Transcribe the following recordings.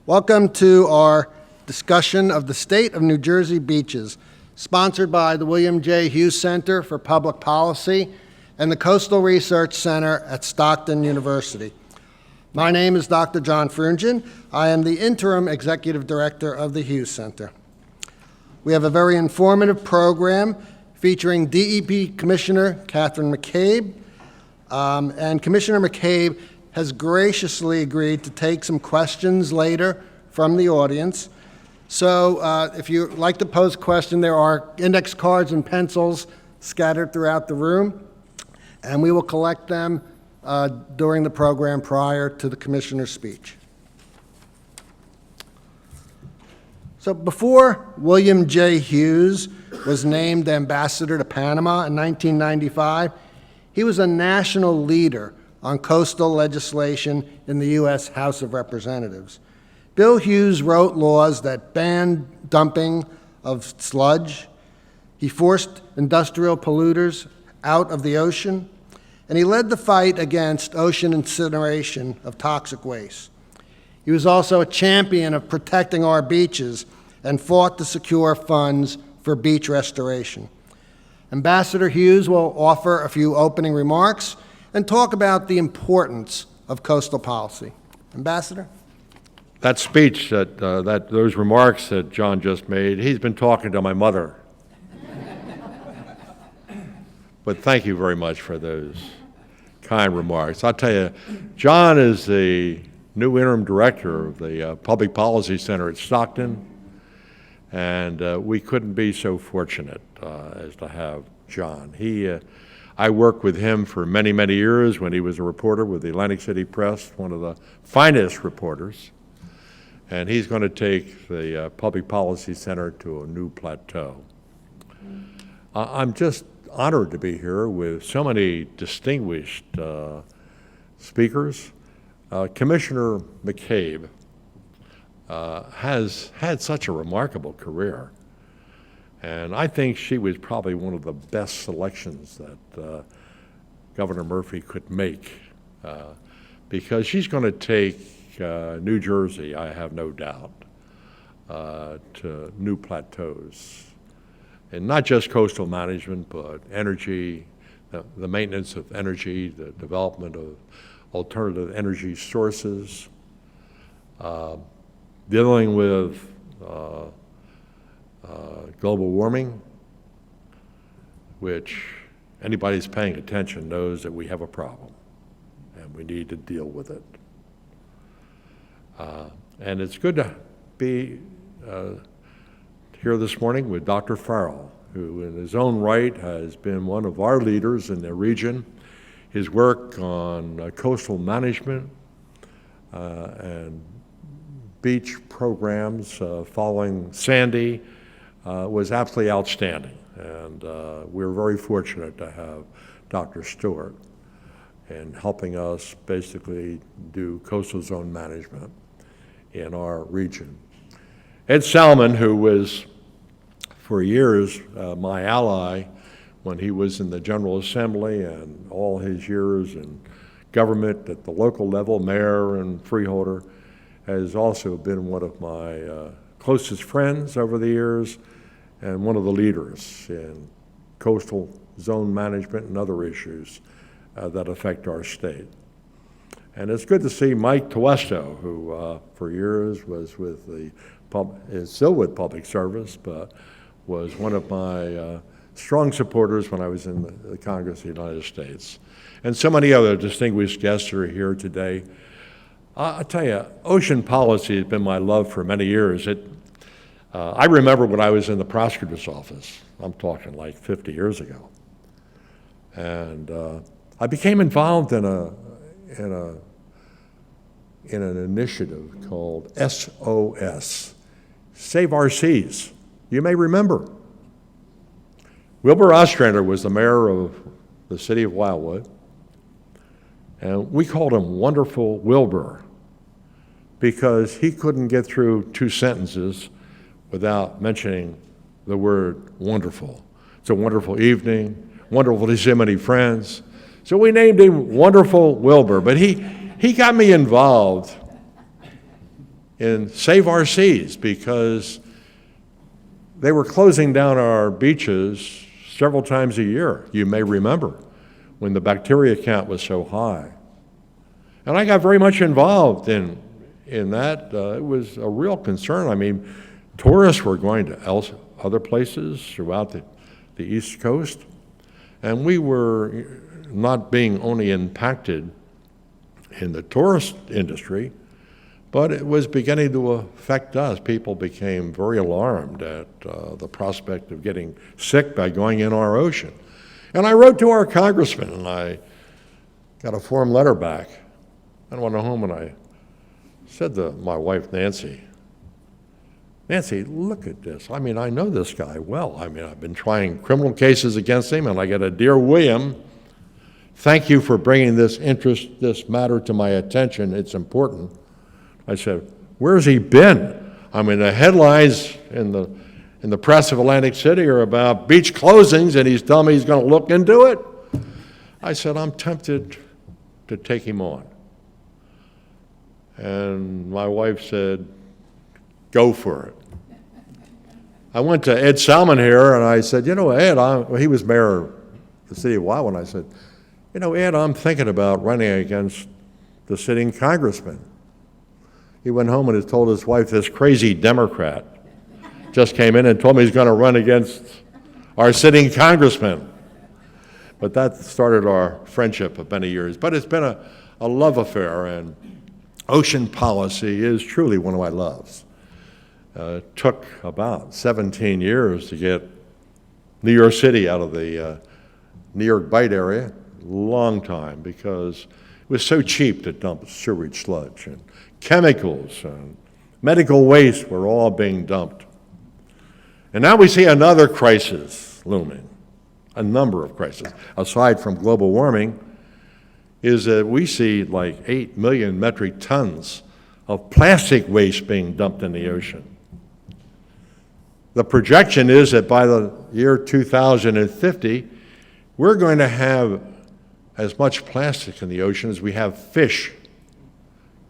Welcome to our discussion of the state of New Jersey beaches, sponsored by the William J. Hughes Center for Public Policy and the Coastal Research Center at Stockton University. My name is Dr. John Frungen. I am the interim executive director of the Hughes Center. We have a very informative program featuring DEP Commissioner Catherine McCabe, and Commissioner McCabe has graciously agreed to take some questions later from the audience. So if you'd like to pose a question, there are index cards and pencils scattered throughout the room, and we will collect them during the program prior to the commissioner's speech. So before William J. Hughes was named ambassador to Panama in 1995, he was a national leader on coastal legislation in the U.S. House of Representatives. Bill Hughes wrote laws that banned dumping of sludge. He forced industrial polluters out of the ocean, and he led the fight against ocean incineration of toxic waste. He was also a champion of protecting our beaches and fought to secure funds for beach restoration. Ambassador Hughes will offer a few opening remarks and talk about the importance of coastal policy. Ambassador? That speech, those remarks that John just made, he's been talking to my mother. But thank you very much for those kind remarks. I'll tell you, John is the new interim director of the Public Policy Center at Stockton, and we couldn't be so fortunate as to have John. I worked with him for many, many years when he was a reporter with the Atlantic City Press, one of the finest reporters, and he's going to take the Public Policy Center to a new plateau. I'm just honored to be here with so many distinguished speakers. Commissioner McCabe has had such a remarkable career, and I think she was probably one of the best selections that Governor Murphy could make, because she's going to take New Jersey, I have no doubt, to new plateaus. And not just coastal management, but energy, the maintenance of energy, the development of alternative energy sources, dealing with global warming, which anybody who's paying attention knows that we have a problem and we need to deal with it. And it's good to be here this morning with Dr. Farrell, who in his own right has been one of our leaders in the region. His work on coastal management and beach programs following Sandy was absolutely outstanding. And we're very fortunate to have Dr. Stewart in helping us basically do coastal zone management in our region. Ed Salmon, who was for years my ally when he was in the General Assembly and all his years in government at the local level, mayor and freeholder, has also been one of my closest friends over the years and one of the leaders in coastal zone management and other issues that affect our state. And it's good to see Mike Tuesto, who for years was with is still with public service, but was one of my strong supporters when I was in the Congress of the United States. And so many other distinguished guests are here today. I'll tell you, ocean policy has been my love for many years. I remember when I was in the prosecutor's office, I'm talking like 50 years ago, and I became involved in an initiative called SOS, Save Our Seas. You may remember. Wilbur Ostrander was the mayor of the city of Wildwood, and we called him Wonderful Wilbur because he couldn't get through two sentences without mentioning the word wonderful. It's a wonderful evening, wonderful to see many friends. So we named him Wonderful Wilbur, but he got me involved in Save Our Seas, because they were closing down our beaches several times a year, you may remember, when the bacteria count was so high. And I got very much involved in that. It was a real concern. I mean, tourists were going to other places throughout the East Coast, and we were not being only impacted in the tourist industry, but it was beginning to affect us. People became very alarmed at the prospect of getting sick by going in our ocean. And I wrote to our congressman, and I got a form letter back. I went home and I said to my wife, Nancy, look at this. I mean, I know this guy well. I mean, I've been trying criminal cases against him, and I get a dear William, thank you for bringing this matter to my attention. It's important. I said, where's he been? I mean, the headlines in the press of Atlantic City are about beach closings, and he's telling me he's going to look into it. I said, I'm tempted to take him on. And my wife said, go for it. I went to Ed Salmon here, and I said, Ed, he was mayor of the city of Wyoming, and I said, Ed, I'm thinking about running against the sitting congressman. He went home and had told his wife, this crazy Democrat just came in and told me he's going to run against our sitting congressman. But that started our friendship of many years. But it's been a love affair, and ocean policy is truly one of my loves. It took about 17 years to get New York City out of the New York Bight area. Long time, because it was so cheap to dump sewage sludge, and chemicals and medical waste were all being dumped. And now we see another crisis looming, a number of crises. Aside from global warming, is that we see like 8 million metric tons of plastic waste being dumped in the ocean. The projection is that by the year 2050, we're going to have as much plastic in the ocean as we have fish.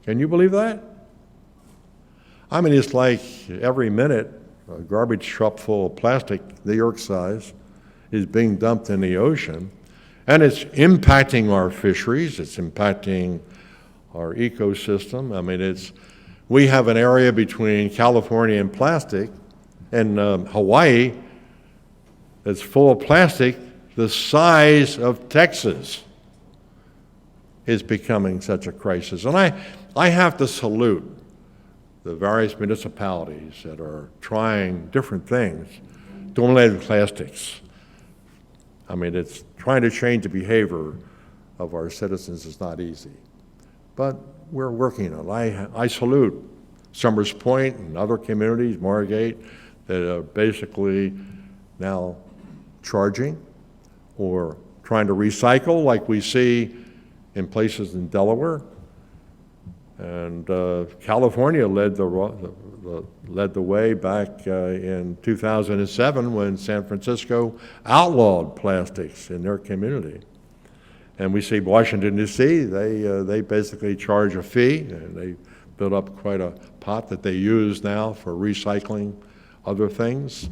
Can you believe that? I mean, it's like every minute a garbage truck full of plastic, New York size, is being dumped in the ocean, and it's impacting our fisheries, it's impacting our ecosystem. I mean, we have an area between California and plastic, and Hawaii that's full of plastic the size of Texas. Is becoming such a crisis. And I have to salute the various municipalities that are trying different things to eliminate plastics. I mean, it's trying to change the behavior of our citizens is not easy. But we're working on it. I salute Summers Point and other communities, Margate, that are basically now charging or trying to recycle like we see in places in Delaware, and California led the way back in 2007 when San Francisco outlawed plastics in their community. And we see Washington, D.C., they basically charge a fee, and they built up quite a pot that they use now for recycling other things.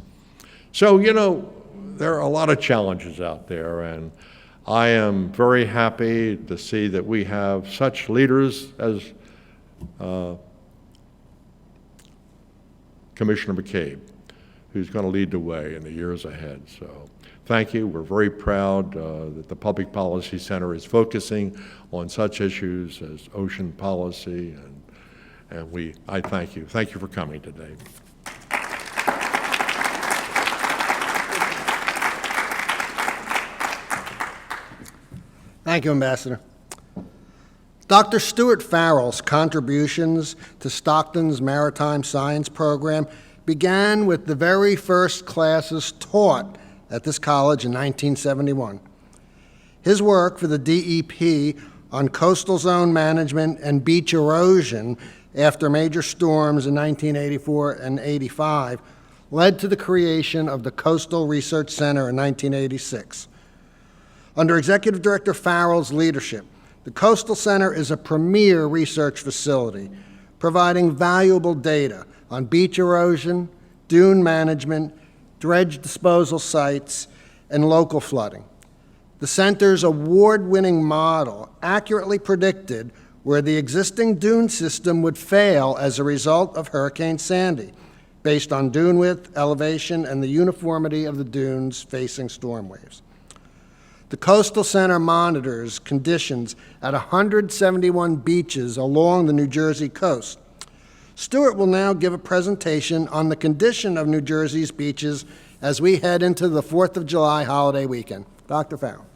So, there are a lot of challenges out there, and I am very happy to see that we have such leaders as Commissioner McCabe, who's going to lead the way in the years ahead. So thank you. We're very proud that the Public Policy Center is focusing on such issues as ocean policy, and I thank you. Thank you for coming today. Thank you, Ambassador. Dr. Stuart Farrell's contributions to Stockton's maritime science program began with the very first classes taught at this college in 1971. His work for the DEP on coastal zone management and beach erosion after major storms in 1984 and 85 led to the creation of the Coastal Research Center in 1986. Under Executive Director Farrell's leadership, the Coastal Center is a premier research facility, providing valuable data on beach erosion, dune management, dredge disposal sites, and local flooding. The center's award-winning model accurately predicted where the existing dune system would fail as a result of Hurricane Sandy, based on dune width, elevation, and the uniformity of the dunes facing storm waves. The Coastal Center monitors conditions at 171 beaches along the New Jersey coast. Stuart will now give a presentation on the condition of New Jersey's beaches as we head into the 4th of July holiday weekend. Dr. Farrell.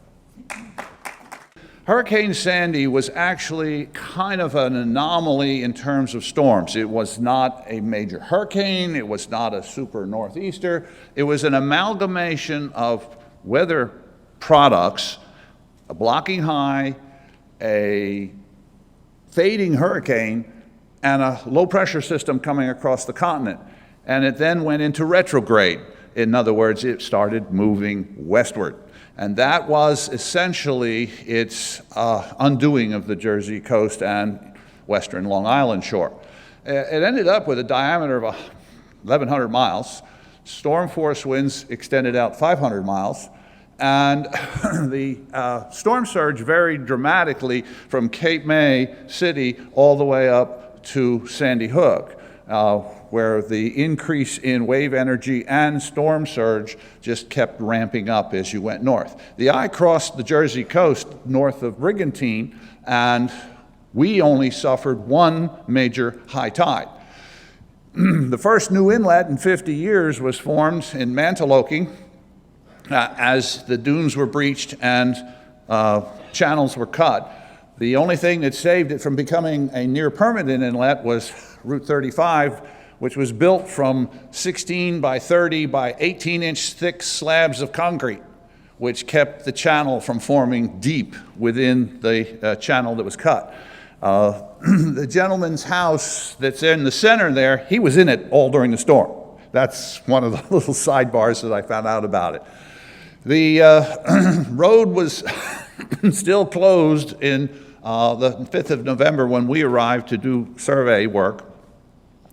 Hurricane Sandy was actually kind of an anomaly in terms of storms. It was not a major hurricane. It was not a super northeaster. It was an amalgamation of weather products, a blocking high, a fading hurricane, and a low-pressure system coming across the continent. And it then went into retrograde. In other words, it started moving westward. And that was essentially its undoing of the Jersey coast and western Long Island shore. It ended up with a diameter of 1,100 miles. Storm force winds extended out 500 miles. And the storm surge varied dramatically from Cape May City all the way up to Sandy Hook, where the increase in wave energy and storm surge just kept ramping up as you went north. The eye crossed the Jersey coast north of Brigantine, and we only suffered one major high tide. The first new inlet in 50 years was formed in Mantoloking as the dunes were breached and channels were cut. The only thing that saved it from becoming a near permanent inlet was Route 35, which was built from 16 by 30 by 18-inch thick slabs of concrete, which kept the channel from forming deep within the channel that was cut. The gentleman's house that's in the center there, he was in it all during the storm. That's one of the little sidebars that I found out about it. The road was still closed in the 5th of November when we arrived to do survey work.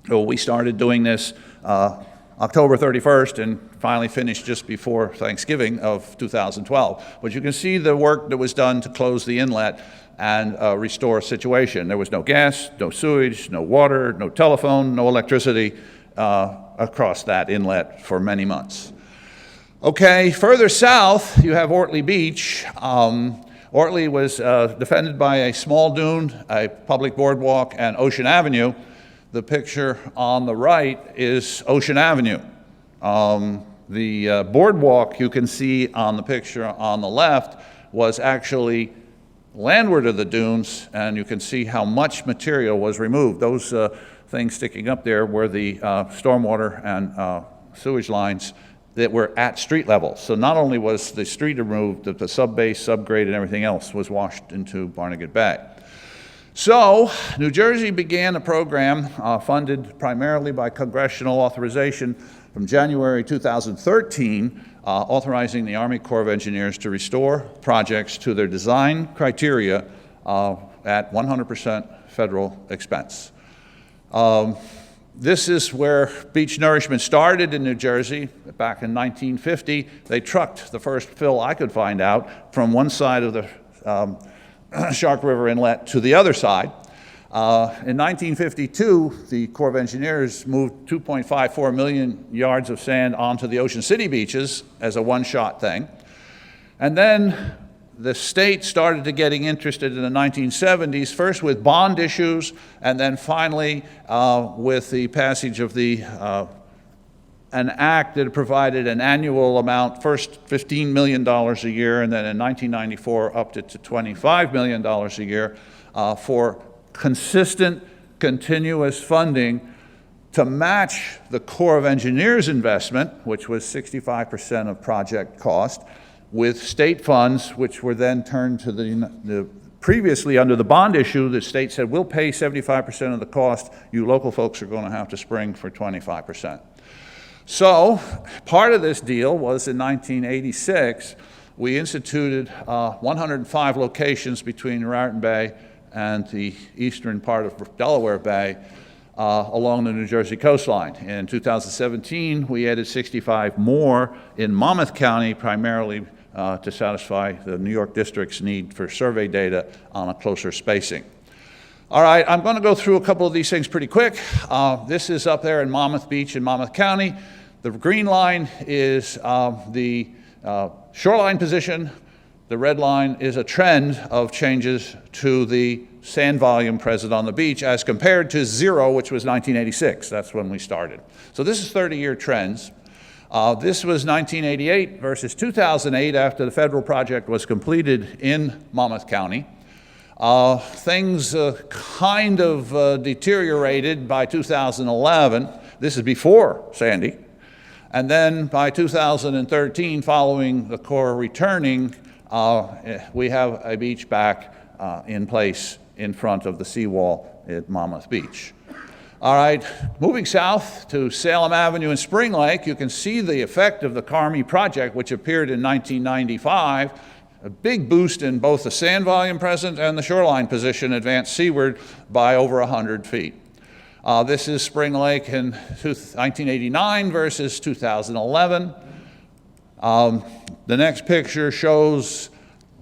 So we started doing this October 31st and finally finished just before Thanksgiving of 2012. But you can see the work that was done to close the inlet and restore a situation. There was no gas, no sewage, no water, no telephone, no electricity across that inlet for many months. Okay, further south, you have Ortley Beach. Ortley was defended by a small dune, a public boardwalk, and Ocean Avenue. The picture on the right is Ocean Avenue. The boardwalk you can see on the picture on the left was actually landward of the dunes, and you can see how much material was removed. Those things sticking up there were the stormwater and sewage lines that were at street level. So not only was the street removed, but the subbase, subgrade, and everything else was washed into Barnegat Bay. So New Jersey began a program funded primarily by congressional authorization from January 2013, authorizing the Army Corps of Engineers to restore projects to their design criteria at 100% federal expense. This is where beach nourishment started in New Jersey. Back in 1950, they trucked the first fill I could find out from one side of the Shark River Inlet to the other side. In 1952, the Corps of Engineers moved 2.54 million yards of sand onto the Ocean City beaches as a one-shot thing. And then the state started to getting interested in the 1970s, first with bond issues, and then finally with the passage of an act that provided an annual amount, first $15 million a year, and then in 1994 upped it to $25 million a year for consistent, continuous funding to match the Corps of Engineers investment, which was 65% of project cost, with state funds, which were then turned to the previously under the bond issue, the state said, we'll pay 75% of the cost, you local folks are going to have to spring for 25%. So part of this deal was in 1986, we instituted 105 locations between Raritan Bay and the eastern part of Delaware Bay along the New Jersey coastline. In 2017, we added 65 more in Monmouth County, primarily to satisfy the New York District's need for survey data on a closer spacing. All right, I'm going to go through a couple of these things pretty quick. This is up there in Monmouth Beach in Monmouth County. The green line is the shoreline position. The red line is a trend of changes to the sand volume present on the beach as compared to 0, which was 1986. That's when we started. So this is 30-year trends. This was 1988 versus 2008 after the federal project was completed in Monmouth County. Things kind of deteriorated by 2011. This is before Sandy. And then by 2013, following the Corps returning, we have a beach back in place in front of the seawall at Monmouth Beach. All right, moving south to Salem Avenue and Spring Lake, you can see the effect of the Carmi project, which appeared in 1995. A big boost in both the sand volume present and the shoreline position advanced seaward by over 100 feet. This is Spring Lake in 1989 versus 2011. The next picture shows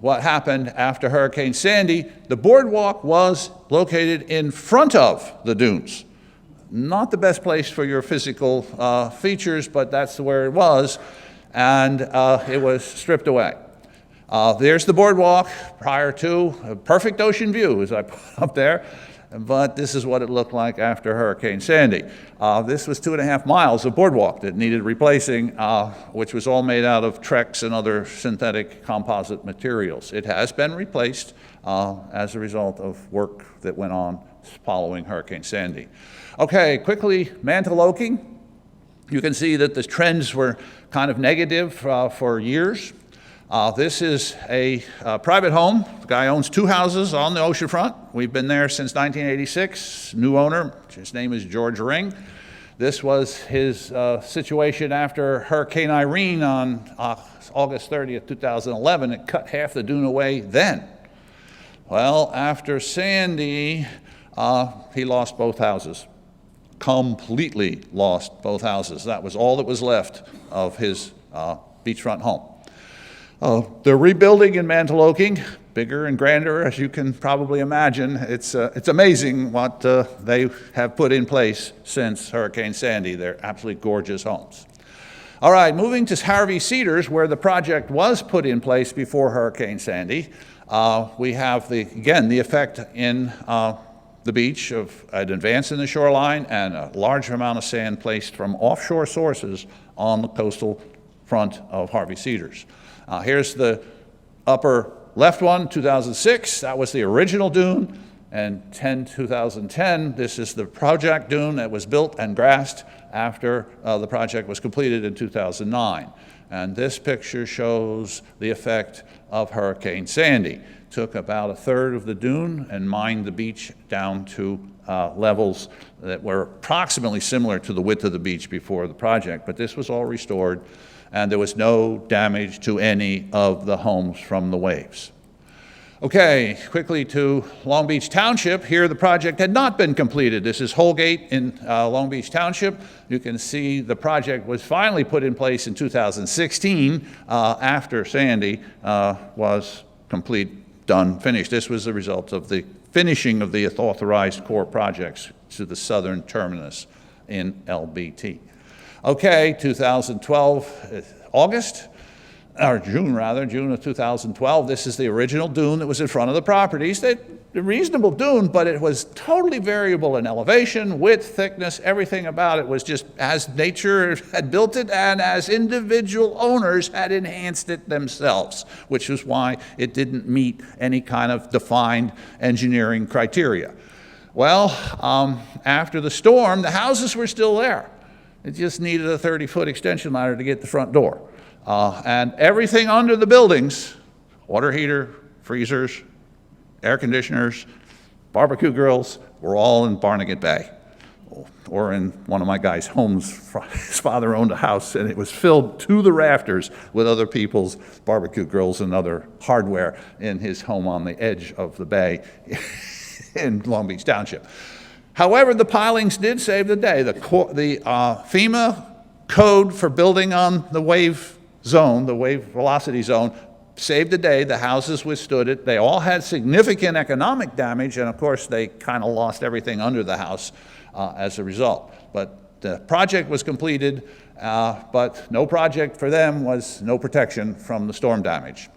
what happened after Hurricane Sandy. The boardwalk was located in front of the dunes. Not the best place for your physical features, but that's where it was, and it was stripped away. There's the boardwalk prior to a perfect ocean view, as I put up there. But this is what it looked like after Hurricane Sandy. This was 2.5 miles of boardwalk that needed replacing, which was all made out of Trex and other synthetic composite materials. It has been replaced as a result of work that went on following Hurricane Sandy. Okay, quickly, Mantoloking. You can see that the trends were kind of negative for years. This is a private home. The guy owns 2 houses on the oceanfront. We've been there since 1986. New owner, his name is George Ring. This was his situation after Hurricane Irene on August 30th, 2011. It cut half the dune away then. Well, after Sandy, he lost both houses. Completely lost both houses. That was all that was left of his beachfront home. They're rebuilding in Mantoloking, bigger and grander, as you can probably imagine. It's amazing what they have put in place since Hurricane Sandy. They're absolutely gorgeous homes. All right, moving to Harvey Cedars, where the project was put in place before Hurricane Sandy. We have, again, the effect in the beach of an advance in the shoreline and a large amount of sand placed from offshore sources on the coastal front of Harvey Cedars. Here's the upper left one, 2006. That was the original dune. And 2010, this is the project dune that was built and grassed after the project was completed in 2009. And this picture shows the effect of Hurricane Sandy. Took about 1/3 of the dune and mined the beach down to levels that were approximately similar to the width of the beach before the project. But this was all restored, and there was no damage to any of the homes from the waves. Okay, quickly to Long Beach Township. Here the project had not been completed. This is Holgate in Long Beach Township. You can see the project was finally put in place in 2016 after Sandy was complete, done, finished. This was the result of the finishing of the authorized Corps projects to the southern terminus in LBT. Okay, 2012, August, or June rather, June of 2012. This is the original dune that was in front of the properties. A reasonable dune, but it was totally variable in elevation, width, thickness, everything about it was just as nature had built it and as individual owners had enhanced it themselves, which is why it didn't meet any kind of defined engineering criteria. Well, after the storm, the houses were still there. It just needed a 30-foot extension ladder to get the front door. And everything under the buildings, water heater, freezers, air conditioners, barbecue grills, were all in Barnegat Bay. Or in one of my guys' homes, his father owned a house and it was filled to the rafters with other people's barbecue grills and other hardware in his home on the edge of the bay in Long Beach Township. However, the pilings did save the day. The FEMA code for building on the wave zone, the wave velocity zone, saved the day. The houses withstood it. They all had significant economic damage, and of course, they kind of lost everything under the house as a result. But the project was completed, but no project for them was no protection from the storm damage.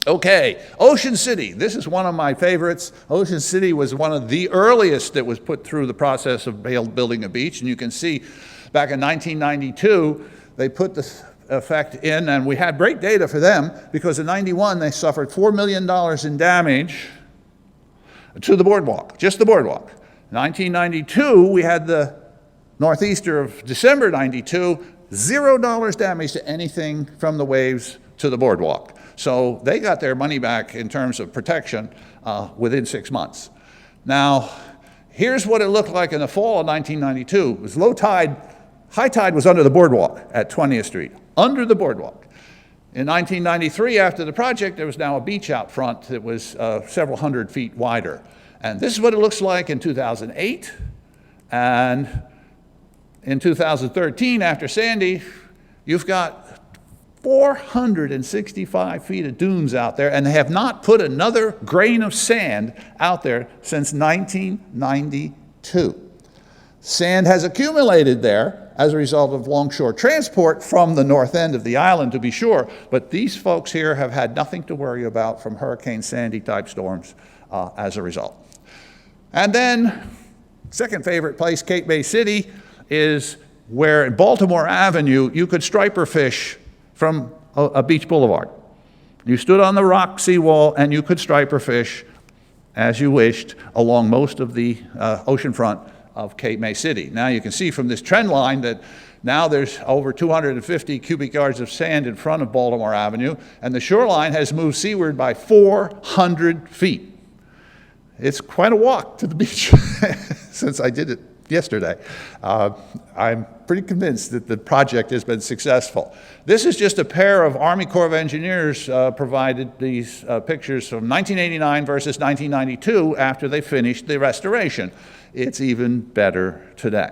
Okay, Ocean City. This is one of my favorites. Ocean City was one of the earliest that was put through the process of building a beach, and you can see back in 1992, they put this effect in, and we had great data for them because in 91 they suffered $4 million in damage to the boardwalk, just the boardwalk. 1992, we had the northeaster of December 92, $0 damage to anything from the waves to the boardwalk. So they got their money back in terms of protection within 6 months. Now, here's what it looked like in the fall of 1992. It was low tide. High tide was under the boardwalk at 20th Street, under the boardwalk. In 1993, after the project, there was now a beach out front that was several hundred feet wider. And this is what it looks like in 2008. And in 2013, after Sandy, you've got 465 feet of dunes out there, and they have not put another grain of sand out there since 1992. Sand has accumulated there as a result of longshore transport from the north end of the island, to be sure, but these folks here have had nothing to worry about from Hurricane Sandy type storms as a result. And then, second favorite place, Cape May City, is where in Baltimore Avenue you could striper fish from a beach boulevard. You stood on the rock seawall and you could striper fish as you wished along most of the ocean front of Cape May City. Now you can see from this trend line that now there's over 250 cubic yards of sand in front of Baltimore Avenue, and the shoreline has moved seaward by 400 feet. It's quite a walk to the beach since I did it yesterday. I'm pretty convinced that the project has been successful. This is just a pair of Army Corps of Engineers provided these pictures from 1989 versus 1992 after they finished the restoration. It's even better today.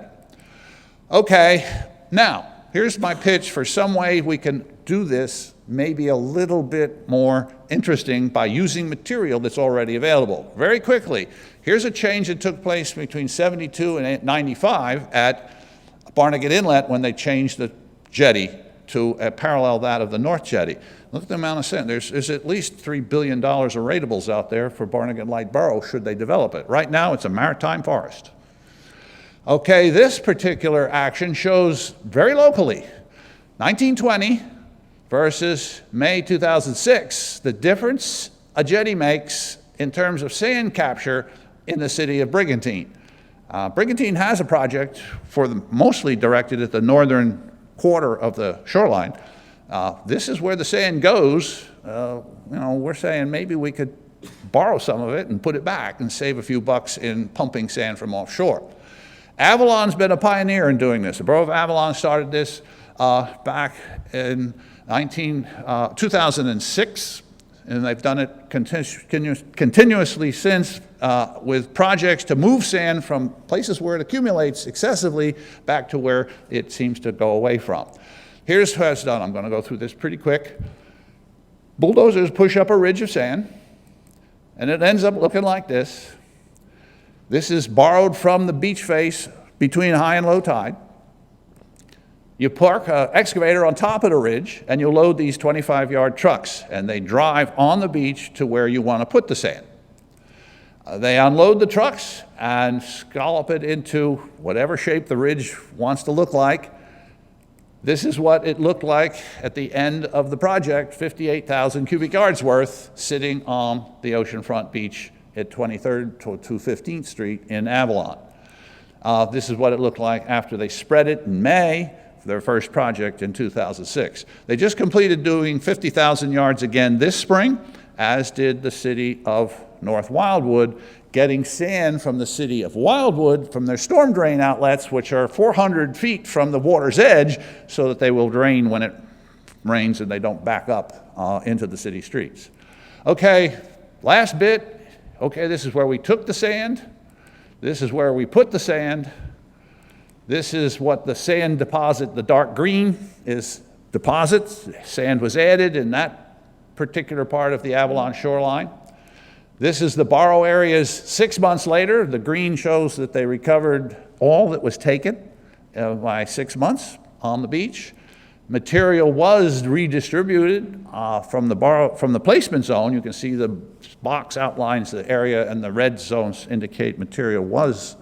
Okay, now, here's my pitch for some way we can do this maybe a little bit more interesting by using material that's already available. Very quickly, here's a change that took place between 72 and 95 at Barnegat Inlet when they changed the jetty to parallel that of the North Jetty. Look at the amount of sand. There's at least $3 billion of ratables out there for Barnegat Light Borough should they develop it. Right now, it's a maritime forest. Okay, this particular action shows very locally, 1920 versus May 2006, the difference a jetty makes in terms of sand capture in the city of Brigantine. Brigantine has a project mostly directed at the northern quarter of the shoreline. This is where the sand goes. We're saying maybe we could borrow some of it and put it back and save a few bucks in pumping sand from offshore. Avalon's been a pioneer in doing this. The Borough of Avalon started this back in 2006, and they've done it continuously since with projects to move sand from places where it accumulates excessively back to where it seems to go away from. Here's how it's done. I'm going to go through this pretty quick. Bulldozers push up a ridge of sand, and it ends up looking like this. This is borrowed from the beach face between high and low tide. You park an excavator on top of the ridge, and you load these 25-yard trucks, and they drive on the beach to where you want to put the sand. They unload the trucks and scallop it into whatever shape the ridge wants to look like. This is what it looked like at the end of the project, 58,000 cubic yards worth, sitting on the oceanfront beach at 23rd to 15th Street in Avalon. This is what it looked like after they spread it in May for their first project in 2006. They just completed doing 50,000 yards again this spring, as did the city of North Wildwood, getting sand from the city of Wildwood from their storm drain outlets, which are 400 feet from the water's edge, so that they will drain when it rains and they don't back up into the city streets. Okay, last bit. Okay, this is where we took the sand, This is where we put the sand. This is what the sand deposit, the dark green, is deposits. Sand was added in that particular part of the Avalon shoreline. This is the borrow areas 6 months later. The green shows that they recovered all that was taken by 6 months on the beach. Material was redistributed from the placement zone. You can see the box outlines the area, and the red zones indicate material was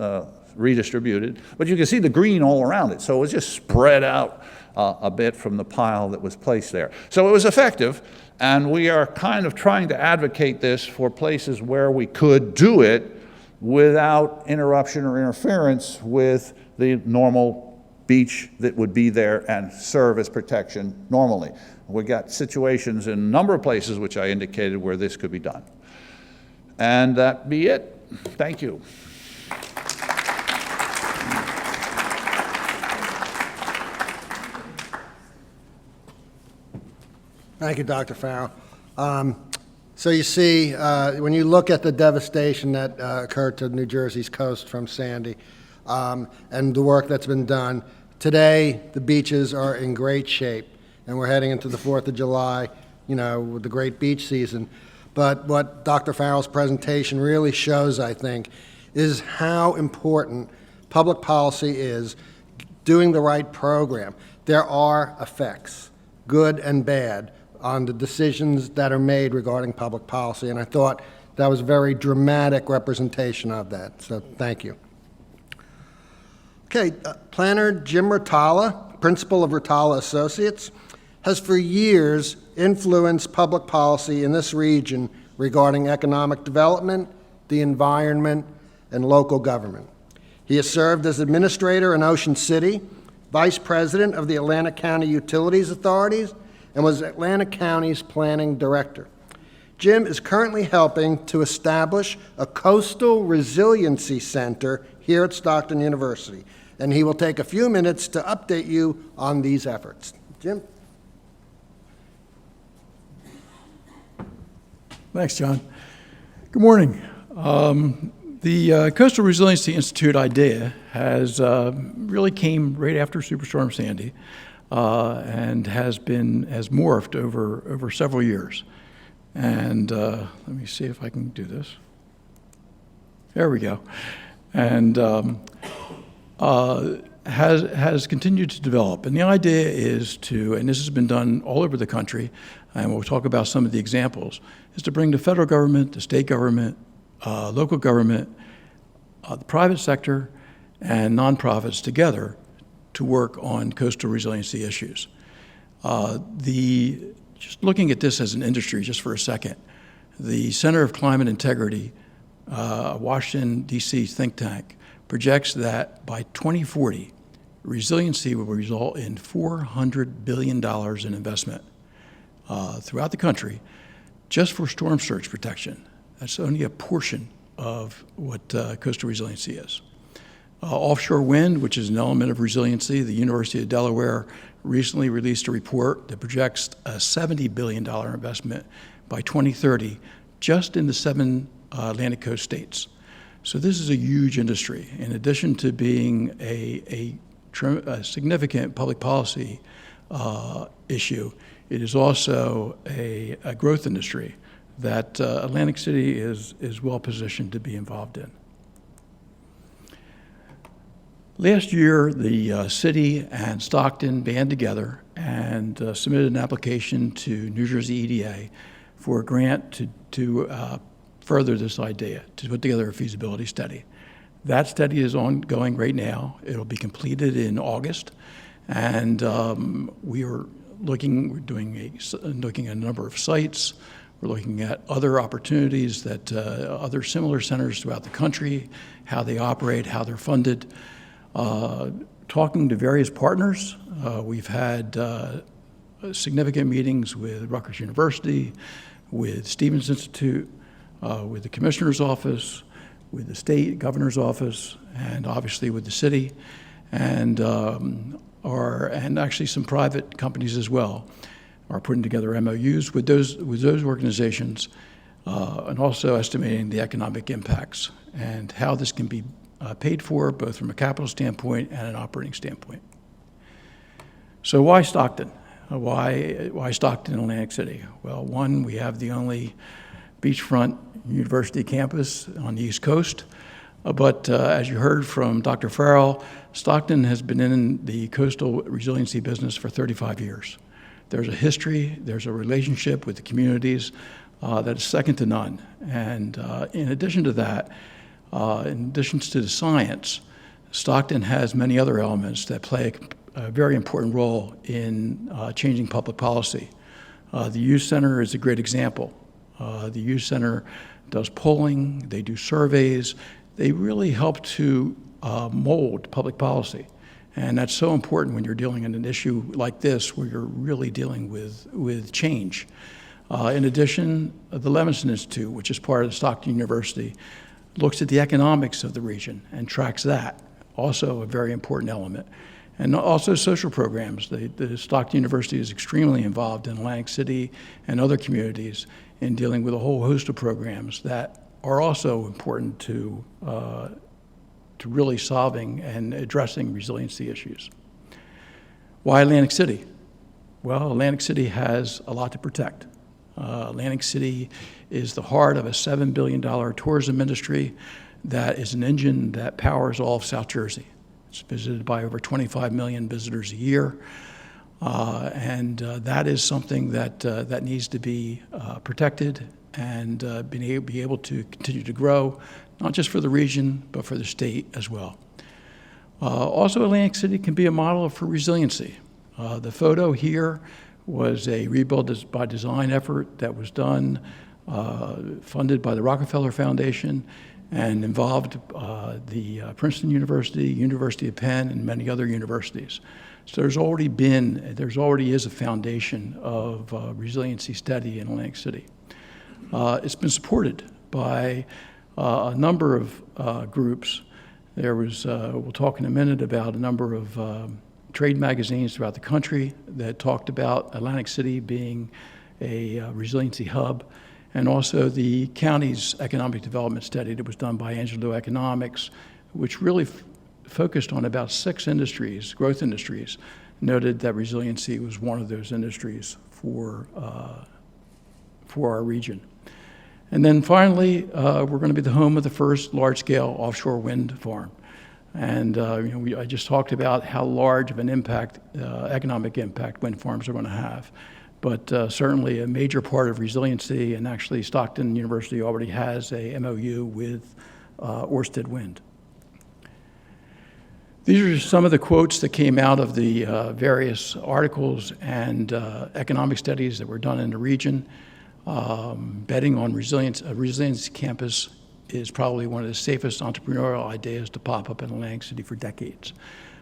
redistributed. But you can see the green all around it. So it was just spread out a bit from the pile that was placed there. So it was effective, and we are kind of trying to advocate this for places where we could do it without interruption or interference with the normal beach that would be there and serve as protection normally. We got situations in a number of places which I indicated where this could be done. And that be it. Thank you. Thank you, Dr. Farrell. So you see, when you look at the devastation that occurred to New Jersey's coast from Sandy and the work that's been done, today the beaches are in great shape, and we're heading into the 4th of July, with the great beach season. But what Dr. Farrell's presentation really shows, I think, is how important public policy is, doing the right program. There are effects, good and bad, on the decisions that are made regarding public policy, and I thought that was a very dramatic representation of that, so thank you. Okay, planner Jim Rotala, principal of Rotala Associates, has for years influenced public policy in this region regarding economic development, the environment, and local government. He has served as administrator in Ocean City, vice president of the Atlantic County Utilities Authorities, and was Atlantic County's planning director. Jim is currently helping to establish a coastal resiliency center here at Stockton University, and he will take a few minutes to update you on these efforts. Jim? Thanks, John. Good morning. The Coastal Resiliency Institute idea has really came right after Superstorm Sandy and has morphed over several years. And let me see if I can do this. There we go. And has continued to develop. And the idea is to, and this has been done all over the country, and we'll talk about some of the examples, is to bring the federal government, the state government, local government, the private sector, and nonprofits together to work on coastal resiliency issues. Just looking at this as an industry just for a second, the Center of Climate Integrity, Washington, D.C. think tank, projects that by 2040, resiliency will result in $400 billion in investment throughout the country just for storm surge protection. That's only a portion of what coastal resiliency is. Offshore wind, which is an element of resiliency, the University of Delaware recently released a report that projects a $70 billion investment by 2030 just in the 7 Atlantic coast states. So this is a huge industry. In addition to being a significant public policy issue, it is also a growth industry that Atlantic City is well positioned to be involved in. Last year, the city and Stockton band together and submitted an application to New Jersey EDA for a grant to further this idea, to put together a feasibility study. That study is ongoing right now. It'll be completed in August, and we're looking at a number of sites. We're looking at other opportunities that other similar centers throughout the country, how they operate, how they're funded. Talking to various partners. We've had significant meetings with Rutgers University, with Stevens Institute, with the Commissioner's Office, with the State Governor's Office, and obviously with the city, and actually some private companies as well are putting together MOUs with those organizations, and also estimating the economic impacts and how this can be paid for, both from a capital standpoint and an operating standpoint. So why Stockton? Why Stockton and Atlantic City? Well, one, we have the only beachfront university campus on the East Coast. But as you heard from Dr. Farrell, Stockton has been in the coastal resiliency business for 35 years. There's a history, there's a relationship with the communities that is second to none. And in addition to that, in addition to the science, Stockton has many other elements that play a very important role in changing public policy. The Hughes Center is a great example. The Hughes Center does polling, they do surveys, they really help to mold public policy. And that's so important when you're dealing in an issue like this, where you're really dealing with change. In addition, the Levinson Institute, which is part of the Stockton University, looks at the economics of the region and tracks that, also a very important element. And also social programs. The Stockton University is extremely involved in Atlantic City and other communities in dealing with a whole host of programs that are also important to really solving and addressing resiliency issues. Why Atlantic City? Well, Atlantic City has a lot to protect. Atlantic City is the heart of a $7 billion tourism industry that is an engine that powers all of South Jersey. It's visited by over 25 million visitors a year, and that is something that needs to be protected and be able to continue to grow, not just for the region, but for the state as well. Also, Atlantic City can be a model for resiliency. The photo here was a rebuild by design effort that was done, funded by the Rockefeller Foundation, and involved the Princeton University, University of Penn, and many other universities. So there already is a foundation of resiliency study in Atlantic City. It's been supported by a number of groups. There was, we'll talk in a minute about a number of trade magazines throughout the country that talked about Atlantic City being a resiliency hub, and also the county's economic development study that was done by Angelo Economics, which really focused on about 6 industries, growth industries, noted that resiliency was one of those industries for our region. And then finally, we're going to be the home of the first large-scale offshore wind farm. And I just talked about how large of an impact, economic impact, wind farms are going to have. But certainly a major part of resiliency, and actually Stockton University already has a MOU with Ørsted Wind. These are some of the quotes that came out of the various articles and economic studies that were done in the region. Betting on resilience, a resilience campus is probably one of the safest entrepreneurial ideas to pop up in Atlantic City for decades.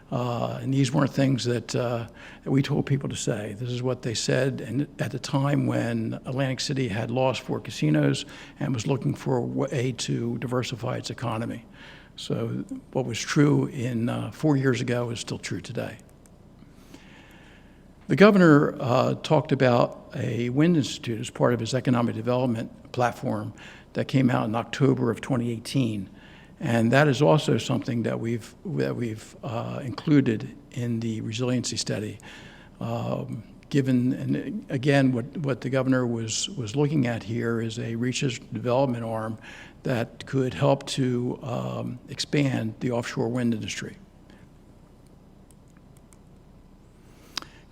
And these weren't things that we told people to say. This is what they said, and at the time when Atlantic City had lost 4 casinos and was looking for a way to diversify its economy. So what was true in 4 years ago is still true today. The governor talked about a wind institute as part of his economic development platform that came out in October of 2018. And that is also something that we've included in the resiliency study. Given, and again, what the governor was looking at here is a research development arm that could help to expand the offshore wind industry.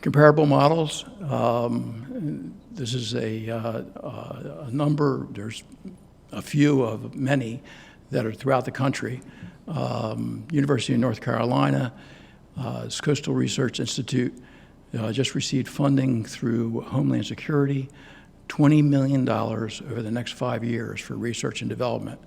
Comparable models. This is a number. There's a few of many that are throughout the country. University of North Carolina, Coastal Research Institute just received funding through Homeland Security, $20 million over the next 5 years for research and development.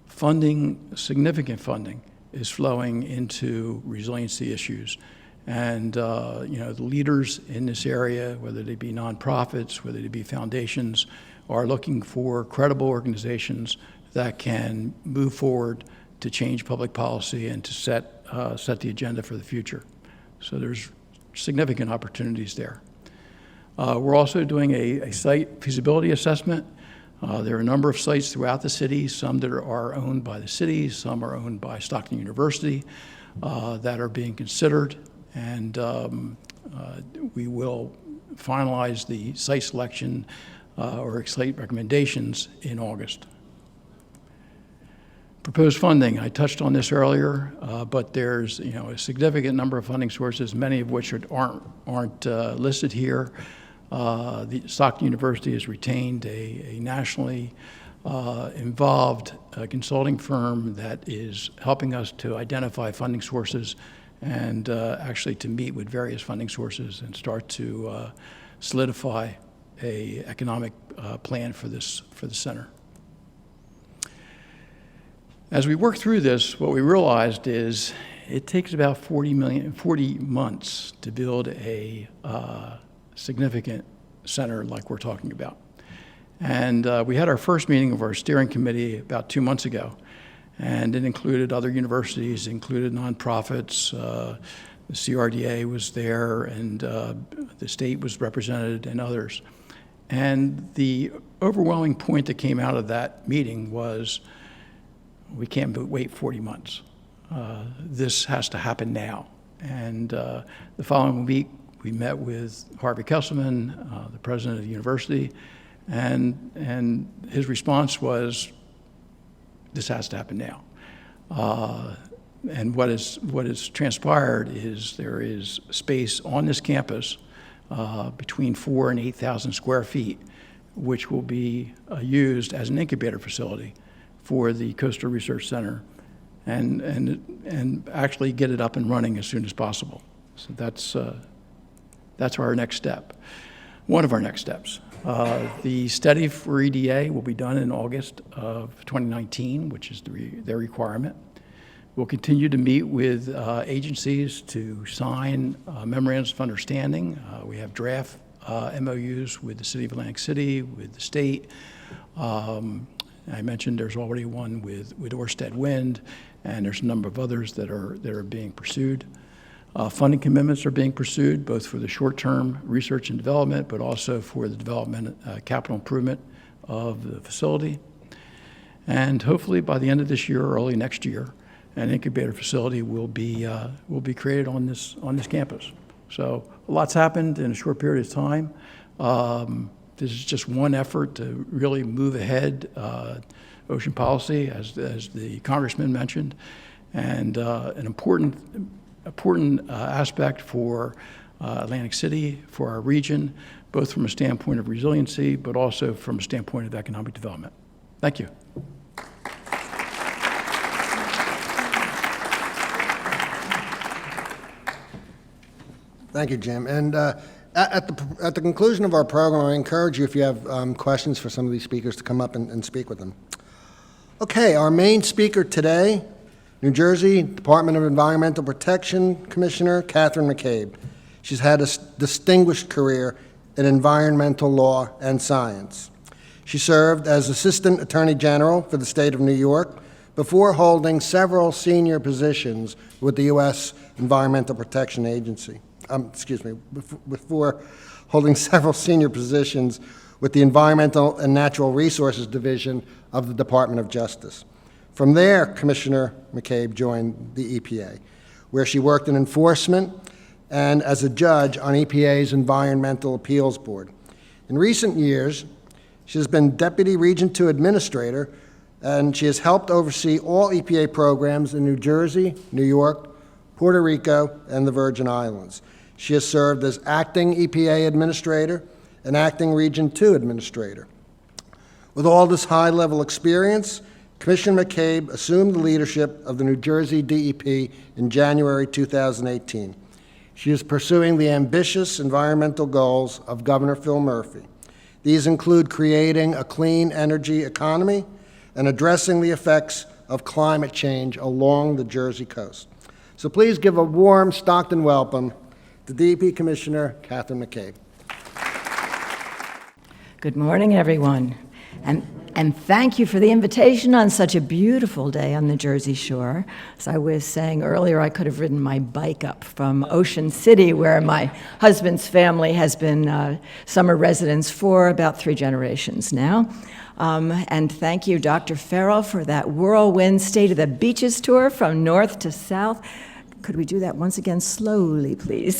Funding, significant funding, is flowing into resiliency issues. And the leaders in this area, whether they be nonprofits, whether they be foundations, are looking for credible organizations that can move forward to change public policy and to set the agenda for the future. So there's significant opportunities there. We're also doing a site feasibility assessment. There are a number of sites throughout the city, some that are owned by the city, some are owned by Stockton University, that are being considered, and we will finalize the site selection or site recommendations in August. Proposed funding, I touched on this earlier, but there's a significant number of funding sources, many of which aren't listed here. The Stockton University has retained a nationally involved consulting firm that is helping us to identify funding sources and actually to meet with various funding sources and start to solidify an economic plan for the center. As we work through this, what we realized is it takes about 40 months to build a significant center like we're talking about. And we had our first meeting of our steering committee about 2 months ago, and it included other universities, included nonprofits, the CRDA was there, and the state was represented, and others. And the overwhelming point that came out of that meeting was, we can't wait 40 months. This has to happen now. And the following week, we met with Harvey Kesselman, the president of the university, and his response was, this has to happen now. And what has transpired is there is space on this campus between 4,000 and 8,000 square feet, which will be used as an incubator facility for the Coastal Research Center, and actually get it up and running as soon as possible. So that's our next step, one of our next steps. The study for EDA will be done in August of 2019, which is their requirement. We'll continue to meet with agencies to sign memorandums of understanding. We have draft MOUs with the City of Atlantic City, with the state. I mentioned there's already one with Ørsted Wind, and there's a number of others that are being pursued. Funding commitments are being pursued, both for the short-term research and development, but also for the development, capital improvement of the facility. And hopefully by the end of this year or early next year, an incubator facility will be created on this campus. So a lot's happened in a short period of time. This is just one effort to really move ahead ocean policy, as the congressman mentioned, and an important aspect for Atlantic City, for our region, both from a standpoint of resiliency, but also from a standpoint of economic development. Thank you. Thank you, Jim. And at the conclusion of our program, I encourage you, if you have questions for some of these speakers, to come up and speak with them. Okay, our main speaker today, New Jersey Department of Environmental Protection Commissioner Catherine McCabe. She's had a distinguished career in environmental law and science. She served as Assistant Attorney General for the state of New York before holding several senior positions with the U.S. Environmental Protection Agency. Before holding several senior positions with the Environmental and Natural Resources Division of the Department of Justice. From there, Commissioner McCabe joined the EPA, where she worked in enforcement and as a judge on EPA's Environmental Appeals Board. In recent years, she has been Deputy Region 2 Administrator, and she has helped oversee all EPA programs in New Jersey, New York, Puerto Rico, and the Virgin Islands. She has served as Acting EPA Administrator and Acting Region 2 Administrator. With all this high-level experience, Commissioner McCabe assumed the leadership of the New Jersey DEP in January 2018. She is pursuing the ambitious environmental goals of Governor Phil Murphy. These include creating a clean energy economy and addressing the effects of climate change along the Jersey coast. So please give a warm Stockton welcome to DEP Commissioner Catherine McCabe. Good morning, everyone. And And thank you for the invitation on such a beautiful day on the Jersey Shore. As I was saying earlier, I could have ridden my bike up from Ocean City, where my husband's family has been summer residents for about 3 generations now. And thank you, Dr. Farrell, for that whirlwind State of the Beaches tour from north to south. Could we do that once again slowly, please?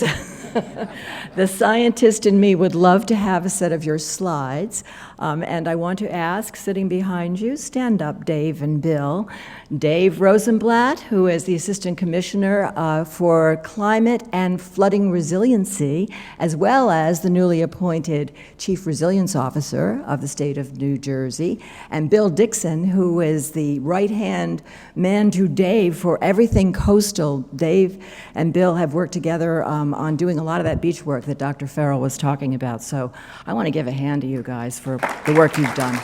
The scientist in me would love to have a set of your slides. And I want to ask, sitting behind you, stand up, Dave and Bill. Dave Rosenblatt, who is the Assistant Commissioner for Climate and Flooding Resiliency, as well as the newly appointed Chief Resilience Officer of the state of New Jersey, and Bill Dixon, who is the right-hand man to Dave for everything coastal. Dave and Bill have worked together on doing a lot of that beach work that Dr. Farrell was talking about. So I want to give a hand to you guys for the work you've done.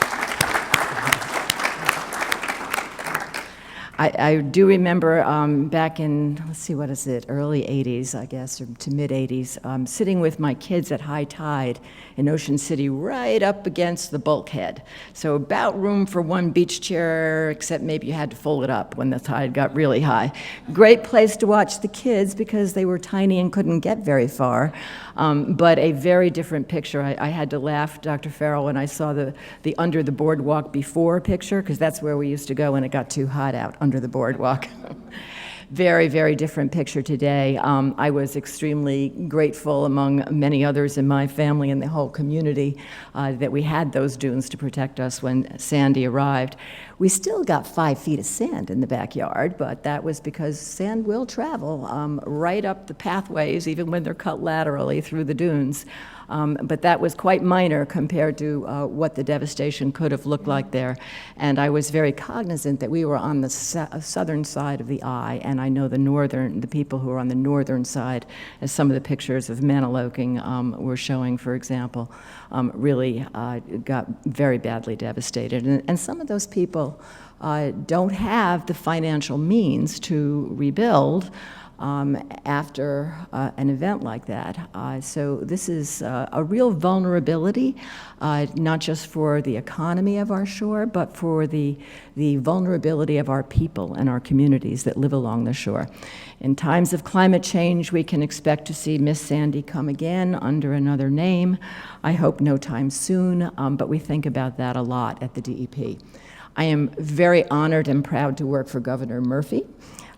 I do remember back in, let's see, what is it, early 80s, I guess, or to mid 80s, sitting with my kids at high tide in Ocean City right up against the bulkhead. So about room for one beach chair, except maybe you had to fold it up when the tide got really high. Great place to watch the kids because they were tiny and couldn't get very far. But a very different picture. I had to laugh, Dr. Farrell, when I saw the under the boardwalk before picture, because that's where we used to go when it got too hot out, under the boardwalk. Very, very different picture today. I was extremely grateful, among many others in my family and the whole community, that we had those dunes to protect us when Sandy arrived. We still got 5 feet of sand in the backyard, but that was because sand will travel right up the pathways, even when they're cut laterally through the dunes. But that was quite minor compared to what the devastation could have looked like there. And I was very cognizant that we were on the southern side of the eye, and I know the people who are on the northern side, as some of the pictures of Maniloking were showing, for example, really got very badly devastated. And some of those people don't have the financial means to rebuild after an event like that. So this is a real vulnerability, not just for the economy of our shore, but for the vulnerability of our people and our communities that live along the shore. In times of climate change, we can expect to see Miss Sandy come again under another name. I hope no time soon, but we think about that a lot at the DEP. I am very honored and proud to work for Governor Murphy,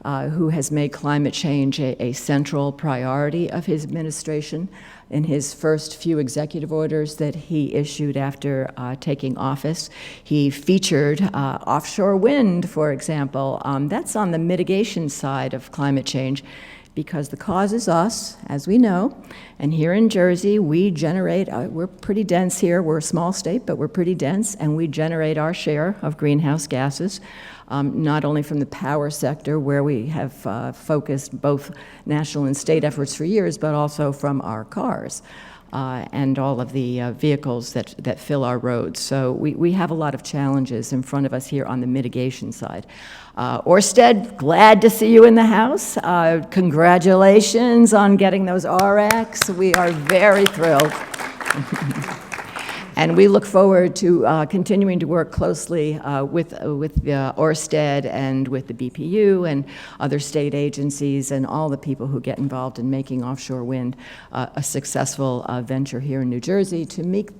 who has made climate change a central priority of his administration. In his first few executive orders that he issued after taking office, he featured offshore wind, for example. That's on the mitigation side of climate change, because the cause is us, as we know. And here in Jersey, we generate, we're pretty dense here. We're a small state, but we're pretty dense, and we generate our share of greenhouse gases. Not only from the power sector, where we have focused both national and state efforts for years, but also from our cars and all of the vehicles that fill our roads. So we have a lot of challenges in front of us here on the mitigation side. Orsted, glad to see you in the House. Congratulations on getting those RX. We are very thrilled. And we look forward to continuing to work closely with Orsted and with the BPU and other state agencies and all the people who get involved in making offshore wind a successful venture here in New Jersey to meet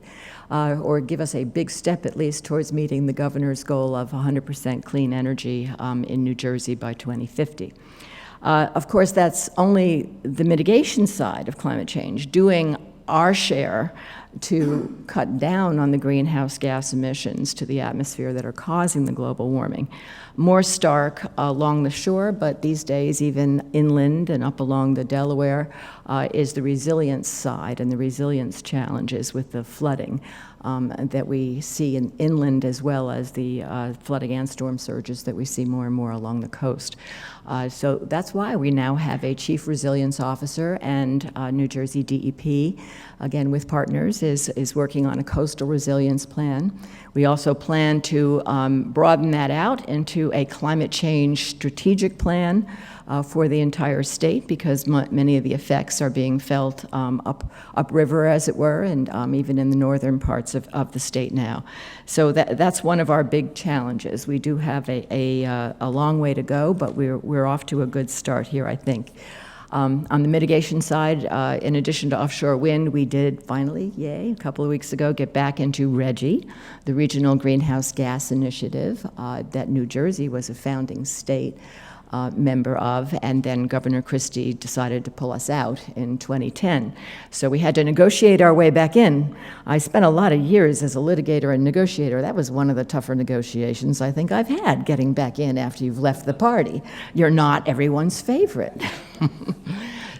or give us a big step at least towards meeting the governor's goal of 100% clean energy in New Jersey by 2050. Of course, that's only the mitigation side of climate change, doing our share to cut down on the greenhouse gas emissions to the atmosphere that are causing the global warming. More stark along the shore, but these days even inland and up along the Delaware is the resilience side and the resilience challenges with the flooding that we see in inland, as well as the flooding and storm surges that we see more and more along the coast. So that's why we now have a Chief Resilience Officer, and New Jersey DEP, again with partners, is working on a coastal resilience plan. We also plan to broaden that out into a climate change strategic plan for the entire state because many of the effects are being felt upriver, as it were, and even in the northern parts of the state now. So that's one of our big challenges. We do have a long way to go, but we're off to a good start here, I think. On the mitigation side, in addition to offshore wind, we did finally, yay, a couple of weeks ago, get back into RGGI, the Regional Greenhouse Gas Initiative that New Jersey was a founding state member of, and then Governor Christie decided to pull us out in 2010. So we had to negotiate our way back in. I spent a lot of years as a litigator and negotiator. That was one of the tougher negotiations I think I've had, getting back in after you've left the party. You're not everyone's favorite.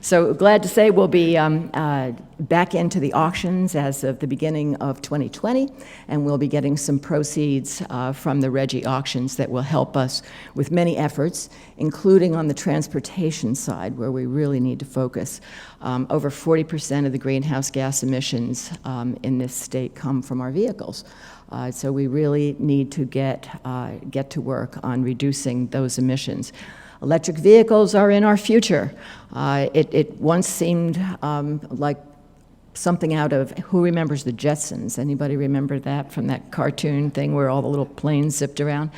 So glad to say we'll be back into the auctions as of the beginning of 2020, and we'll be getting some proceeds from the RGGI auctions that will help us with many efforts, including on the transportation side, where we really need to focus. Over 40% of the greenhouse gas emissions in this state come from our vehicles. So we really need to get to work on reducing those emissions. Electric vehicles are in our future. It once seemed like something out of, who remembers the Jetsons? Anybody remember that from that cartoon thing where all the little planes zipped around?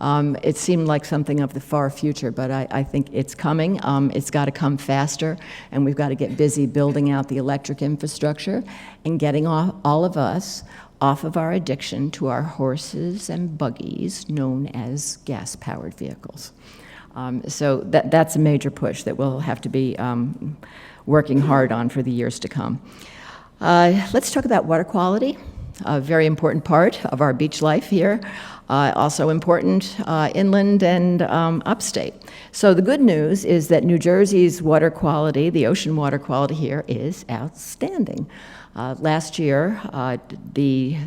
It seemed like something of the far future, but I think it's coming. It's got to come faster, and we've got to get busy building out the electric infrastructure and getting all of us off of our addiction to our horses and buggies known as gas-powered vehicles. So that's a major push that we'll have to be working hard on for the years to come. Let's talk about water quality, a very important part of our beach life here, also important inland and upstate. So the good news is that New Jersey's water quality, the ocean water quality here, is outstanding. Last year, the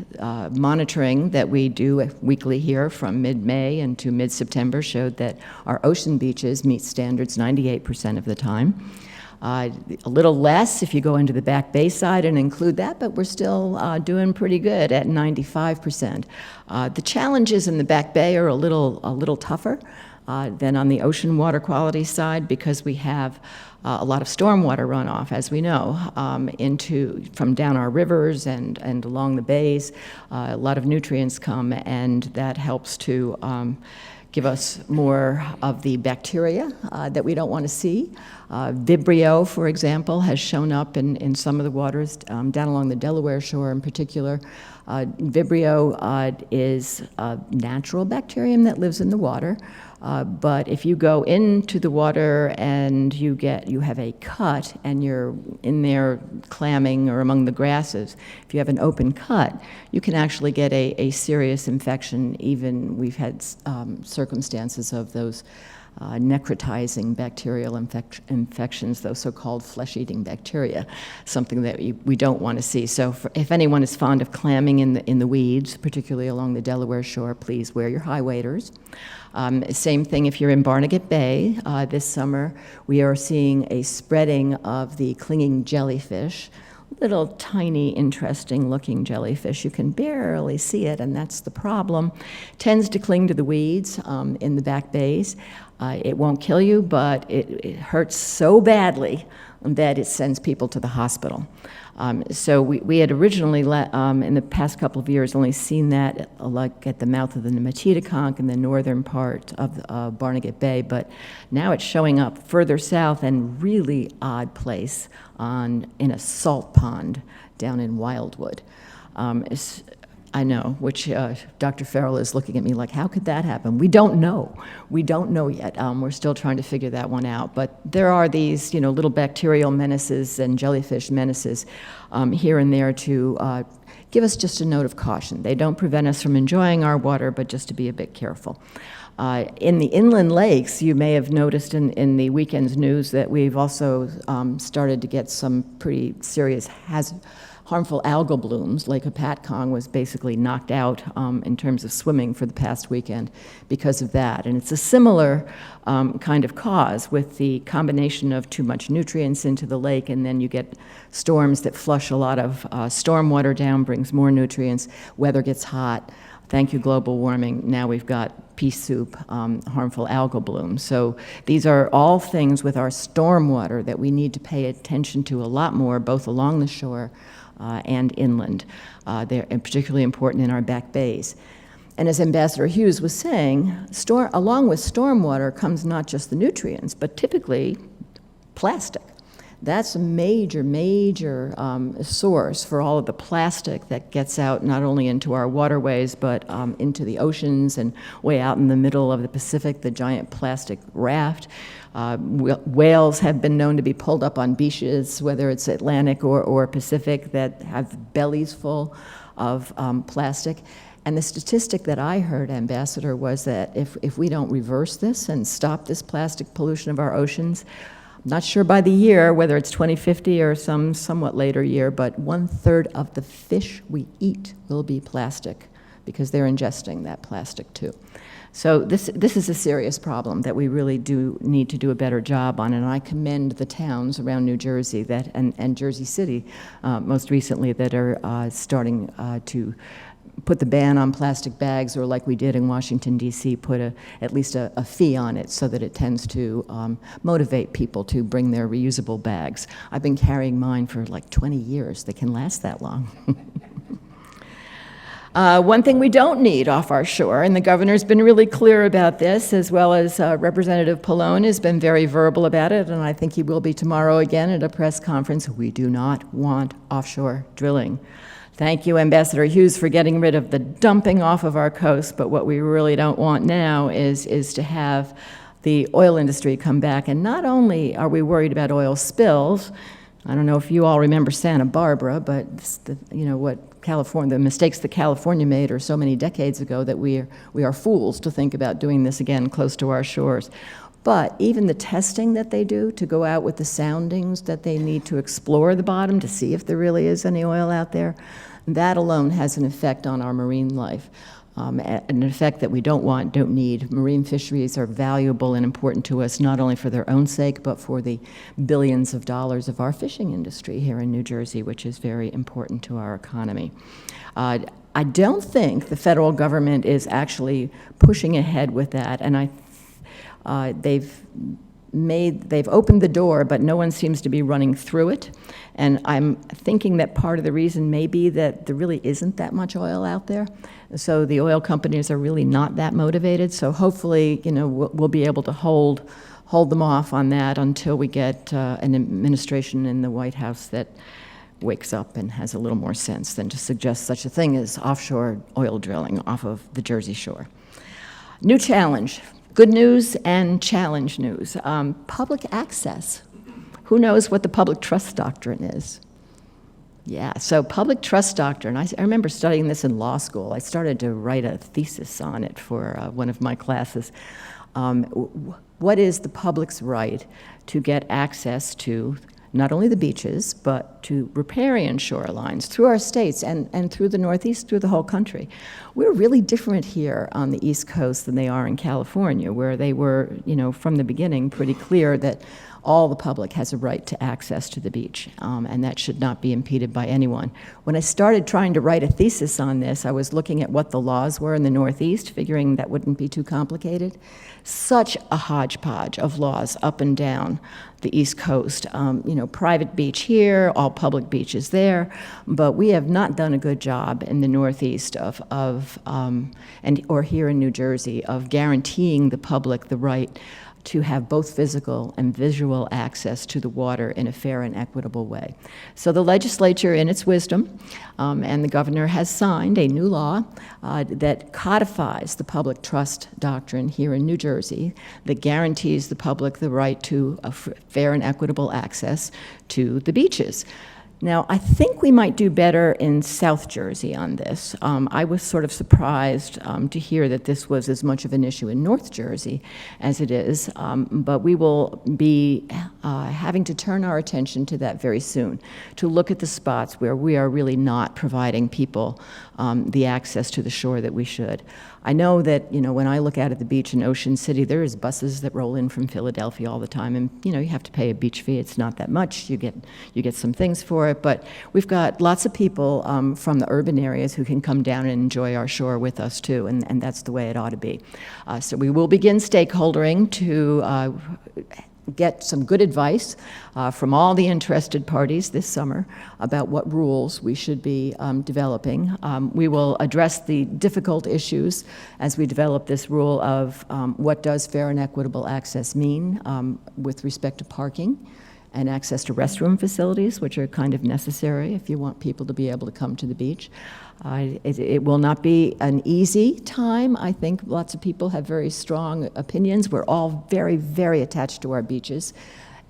monitoring that we do weekly here from mid-May into mid-September showed that our ocean beaches meet standards 98% of the time. A little less if you go into the Back Bay side and include that, but we're still doing pretty good at 95%. The challenges in the Back Bay are a little tougher than on the ocean water quality side because we have a lot of stormwater runoff, as we know, from down our rivers and along the bays. A lot of nutrients come, and that helps to give us more of the bacteria that we don't want to see. Vibrio, for example, has shown up in some of the waters down along the Delaware shore in particular. Vibrio is a natural bacterium that lives in the water. But if you go into the water and you have a cut and you're in there clamming or among the grasses, if you have an open cut, you can actually get a serious infection. Even we've had circumstances of those necrotizing bacterial infections, those so-called flesh-eating bacteria, something that we don't want to see. So if anyone is fond of clamming in the weeds, particularly along the Delaware shore, please wear your high waders. Same thing if you're in Barnegat Bay. This summer, we are seeing a spreading of the clinging jellyfish, little tiny, interesting-looking jellyfish. You can barely see it, and that's the problem. Tends to cling to the weeds in the back bays. It won't kill you, but it hurts so badly that it sends people to the hospital. So we had originally, in the past couple of years, only seen that like at the mouth of the Nematidaconk in the northern part of Barnegat Bay, but now it's showing up further south and really odd place in a salt pond down in Wildwood. I know, which Dr. Farrell is looking at me like, how could that happen? We don't know. We don't know yet. We're still trying to figure that one out. But there are these, little bacterial menaces and jellyfish menaces here and there to give us just a note of caution. They don't prevent us from enjoying our water, but just to be a bit careful. In the inland lakes, you may have noticed in the weekend's news that we've also started to get some pretty serious harmful algal blooms. Lake Apatcong was basically knocked out in terms of swimming for the past weekend because of that. And it's a similar kind of cause with the combination of too much nutrients into the lake, and then you get storms that flush a lot of storm water down, brings more nutrients, weather gets hot. Thank you, global warming. Now we've got pea soup, harmful algal bloom. So these are all things with our stormwater that we need to pay attention to a lot more, both along the shore and inland. They're particularly important in our back bays. And as Ambassador Hughes was saying, along with stormwater comes not just the nutrients, but typically plastic. That's a major source for all of the plastic that gets out not only into our waterways, but into the oceans and way out in the middle of the Pacific, the giant plastic raft. Whales have been known to be pulled up on beaches, whether it's Atlantic or Pacific, that have bellies full of plastic. And the statistic that I heard, Ambassador, was that if we don't reverse this and stop this plastic pollution of our oceans, not sure by the year, whether it's 2050 or some somewhat later year, but 1/3 of the fish we eat will be plastic because they're ingesting that plastic too. So this is a serious problem that we really do need to do a better job on, and I commend the towns around New Jersey and Jersey City most recently that are starting to put the ban on plastic bags, or like we did in Washington, D.C., put at least a fee on it so that it tends to motivate people to bring their reusable bags. I've been carrying mine for like 20 years. They can last that long. One thing we don't need off our shore, and the governor's been really clear about this, as well as Representative Pallone has been very verbal about it, and I think he will be tomorrow again at a press conference, we do not want offshore drilling. Thank you, Ambassador Hughes, for getting rid of the dumping off of our coast, but what we really don't want now is to have the oil industry come back. And not only are we worried about oil spills, I don't know if you all remember Santa Barbara, but the mistakes that California made are so many decades ago that we are fools to think about doing this again close to our shores. But even the testing that they do to go out with the soundings that they need to explore the bottom to see if there really is any oil out there, that alone has an effect on our marine life, an effect that we don't need. Marine fisheries are valuable and important to us, not only for their own sake, but for the billions of dollars of our fishing industry here in New Jersey, which is very important to our economy. I don't think the federal government is actually pushing ahead with that, and they've opened the door, but no one seems to be running through it. And I'm thinking that part of the reason may be that there really isn't that much oil out there. So the oil companies are really not that motivated. So hopefully, we'll be able to hold them off on that until we get an administration in the White House that wakes up and has a little more sense than to suggest such a thing as offshore oil drilling off of the Jersey Shore. New challenge. Good news and challenge news. Public access. Who knows what the public trust doctrine is? Yeah, so public trust doctrine, I remember studying this in law school. I started to write a thesis on it for one of my classes. What is the public's right to get access to not only the beaches, but to riparian shorelines through our states and through the Northeast, through the whole country? We're really different here on the East Coast than they are in California, where they were, from the beginning, pretty clear that all the public has a right to access to the beach, and that should not be impeded by anyone. When I started trying to write a thesis on this, I was looking at what the laws were in the Northeast, figuring that wouldn't be too complicated. Such a hodgepodge of laws up and down the East Coast. Private beach here, all public beaches there, but we have not done a good job in the Northeast or here in New Jersey of guaranteeing the public the right to have both physical and visual access to the water in a fair and equitable way. So the legislature, in its wisdom, and the governor has signed a new law that codifies the public trust doctrine here in New Jersey that guarantees the public the right to a fair and equitable access to the beaches. Now, I think we might do better in South Jersey on this. I was sort of surprised to hear that this was as much of an issue in North Jersey as it is, but we will be having to turn our attention to that very soon, to look at the spots where we are really not providing people the access to the shore that we should. I know that, when I look out at the beach in Ocean City, there is buses that roll in from Philadelphia all the time, and, you have to pay a beach fee. It's not that much. You get some things for for it, but we've got lots of people from the urban areas who can come down and enjoy our shore with us too, and that's the way it ought to be. So we will begin stakeholdering to get some good advice from all the interested parties this summer about what rules we should be developing. We will address the difficult issues as we develop this rule of what does fair and equitable access mean with respect to parking and access to restroom facilities, which are kind of necessary if you want people to be able to come to the beach. It will not be an easy time. I think lots of people have very strong opinions. We're all very, very attached to our beaches,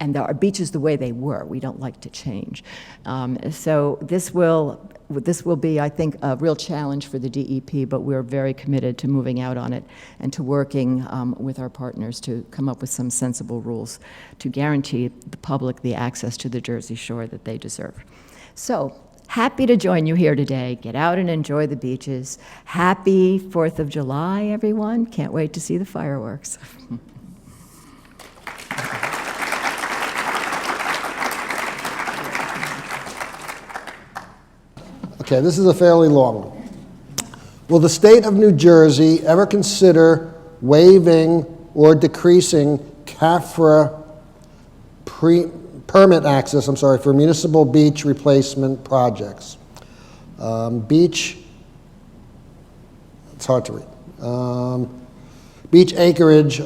and our beaches the way they were. We don't like to change. So this will be, I think, a real challenge for the DEP, but we're very committed to moving out on it and to working with our partners to come up with some sensible rules to guarantee the public the access to the Jersey Shore that they deserve. So, happy to join you here today. Get out and enjoy the beaches. Happy 4th of July, everyone. Can't wait to see the fireworks. Okay, this is a fairly long one. Will the state of New Jersey ever consider waiving or decreasing CAFRA permit access, for municipal beach replacement projects? Beach, it's hard to read. Beach acreage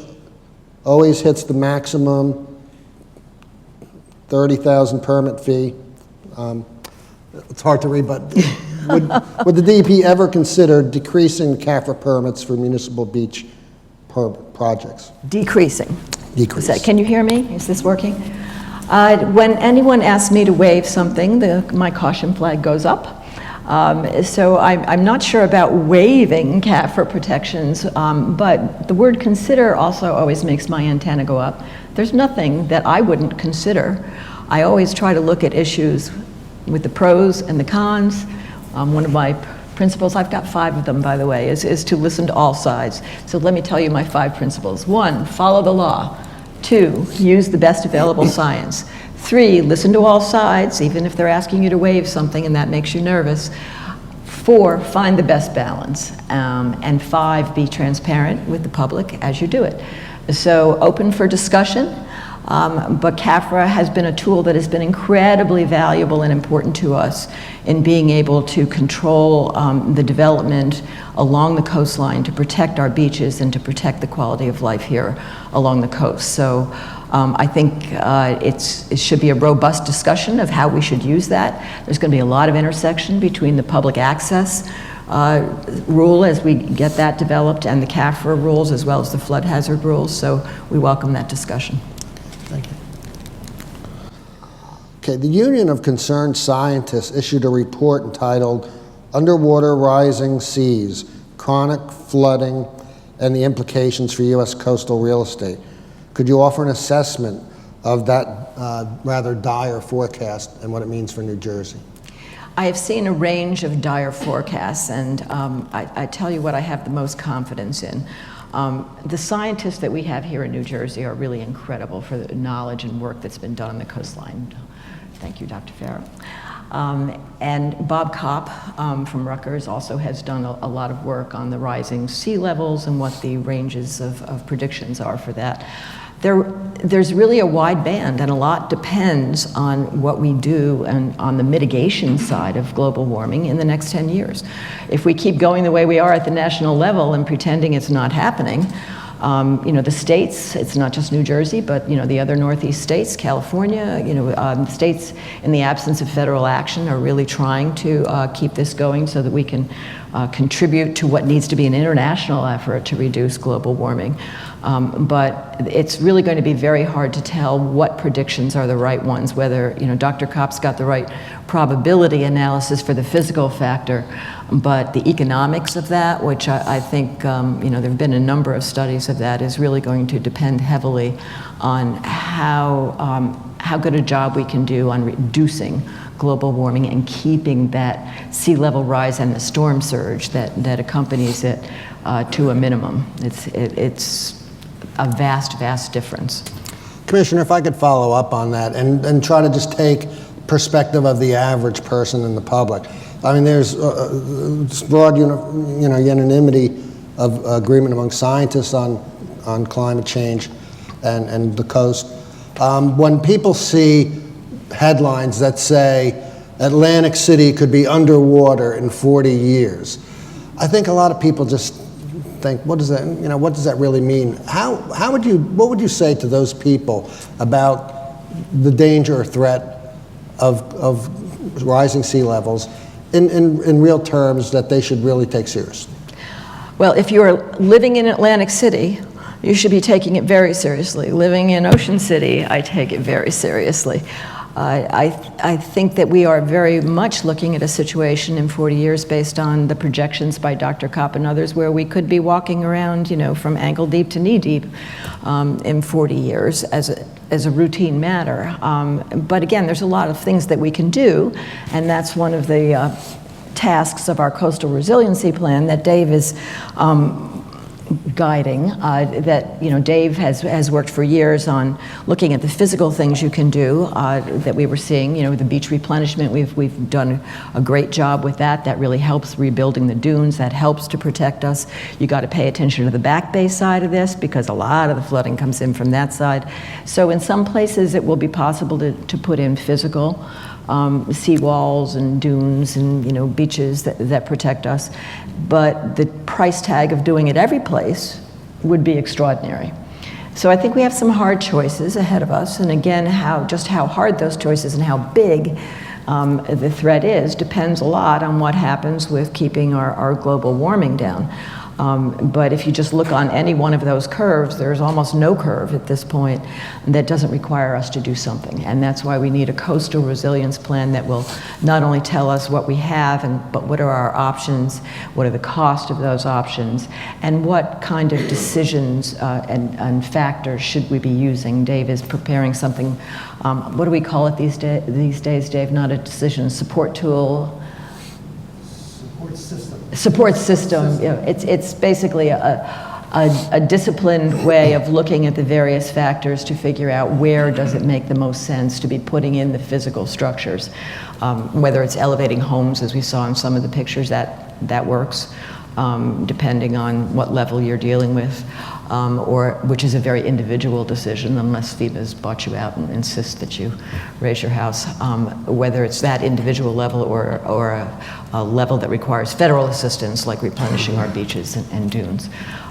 always hits the maximum 30,000 permit fee. It's hard to read, but would the DEP ever consider decreasing CAFRA permits for municipal beach projects? Decreasing. Decrease. Can you hear me? Is this working? When anyone asks me to waive something, my caution flag goes up. So I'm not sure about waiving CAFRA protections, but the word consider also always makes my antenna go up. There's nothing that I wouldn't consider. I always try to look at issues with the pros and the cons. One of my principles, I've got 5 of them, by the way, is to listen to all sides. So let me tell you my 5 principles. 1, follow the law. 2, use the best available science. 3, listen to all sides, even if they're asking you to waive something and that makes you nervous. 4, find the best balance. And 5, be transparent with the public as you do it. So open for discussion. But CAFRA has been a tool that has been incredibly valuable and important to us in being able to control the development along the coastline to protect our beaches and to protect the quality of life here along the coast. So I think it should be a robust discussion of how we should use that. There's going to be a lot of intersection between the public access rule as we get that developed and the CAFRA rules as well as the flood hazard rules. So we welcome that discussion. Thank you. Okay, the Union of Concerned Scientists issued a report entitled Underwater Rising Seas, Chronic Flooding and the Implications for U.S. Coastal Real Estate. Could you offer an assessment of that rather dire forecast and what it means for New Jersey? I have seen a range of dire forecasts, and I tell you what I have the most confidence in. The scientists that we have here in New Jersey are really incredible for the knowledge and work that's been done on the coastline. Thank you, Dr. Farrow. And Bob Kopp from Rutgers also has done a lot of work on the rising sea levels and what the ranges of predictions are for that. There's really a wide band, and a lot depends on what we do and on the mitigation side of global warming in the next 10 years. If we keep going the way we are at the national level and pretending it's not happening, the states, it's not just New Jersey, but the other Northeast states, California, states in the absence of federal action are really trying to keep this going so that we can contribute to what needs to be an international effort to reduce global warming. But it's really going to be very hard to tell what predictions are the right ones, whether, Dr. Kopp's got the right probability analysis for the physical factor, but the economics of that, which I think, there have been a number of studies of that, is really going to depend heavily on how good a job we can do on reducing global warming and keeping that sea level rise and the storm surge that accompanies it to a minimum. It's a vast, vast difference. Commissioner, if I could follow up on that and try to just take perspective of the average person in the public. I mean, there's broad unanimity of agreement among scientists on climate change and the coast. When people see headlines that say Atlantic City could be underwater in 40 years, I think a lot of people just think, what does that, what does that really mean? What would you say to those people about the danger or threat of rising sea levels in real terms that they should really take seriously? Well, if you're living in Atlantic City, you should be taking it very seriously. Living in Ocean City, I take it very seriously. I think that we are very much looking at a situation in 40 years based on the projections by Dr. Kopp and others where we could be walking around, from ankle deep to knee deep in 40 years as a routine matter. But again, there's a lot of things that we can do, and that's one of the tasks of our coastal resiliency plan that Dave is guiding, that Dave has worked for years on looking at the physical things you can do that we were seeing, the beach replenishment. We've done a great job with that. That really helps rebuilding the dunes. That helps to protect us. You got to pay attention to the back bay side of this because a lot of the flooding comes in from that side. So in some places it will be possible to put in physical seawalls and dunes and beaches that protect us, but the price tag of doing it every place would be extraordinary. So I think we have some hard choices ahead of us, and again, just how hard those choices and how big the threat is depends a lot on what happens with keeping our global warming down. But if you just look on any one of those curves, there's almost no curve at this point that doesn't require us to do something. And that's why we need a coastal resilience plan that will not only tell us what we have, but what are our options, what are the cost of those options, and what kind of decisions and factors should we be using. Dave is preparing something, what do we call it these days, Dave? Not a decision, support tool. Support system. It's basically a disciplined way of looking at the various factors to figure out where does it make the most sense to be putting in the physical structures. Whether it's elevating homes, as we saw in some of the pictures, that works, depending on what level you're dealing with, which is a very individual decision, unless FEMA's bought you out and insists that you raise your house. Whether it's that individual level or a level that requires federal assistance, like replenishing our beaches and dunes.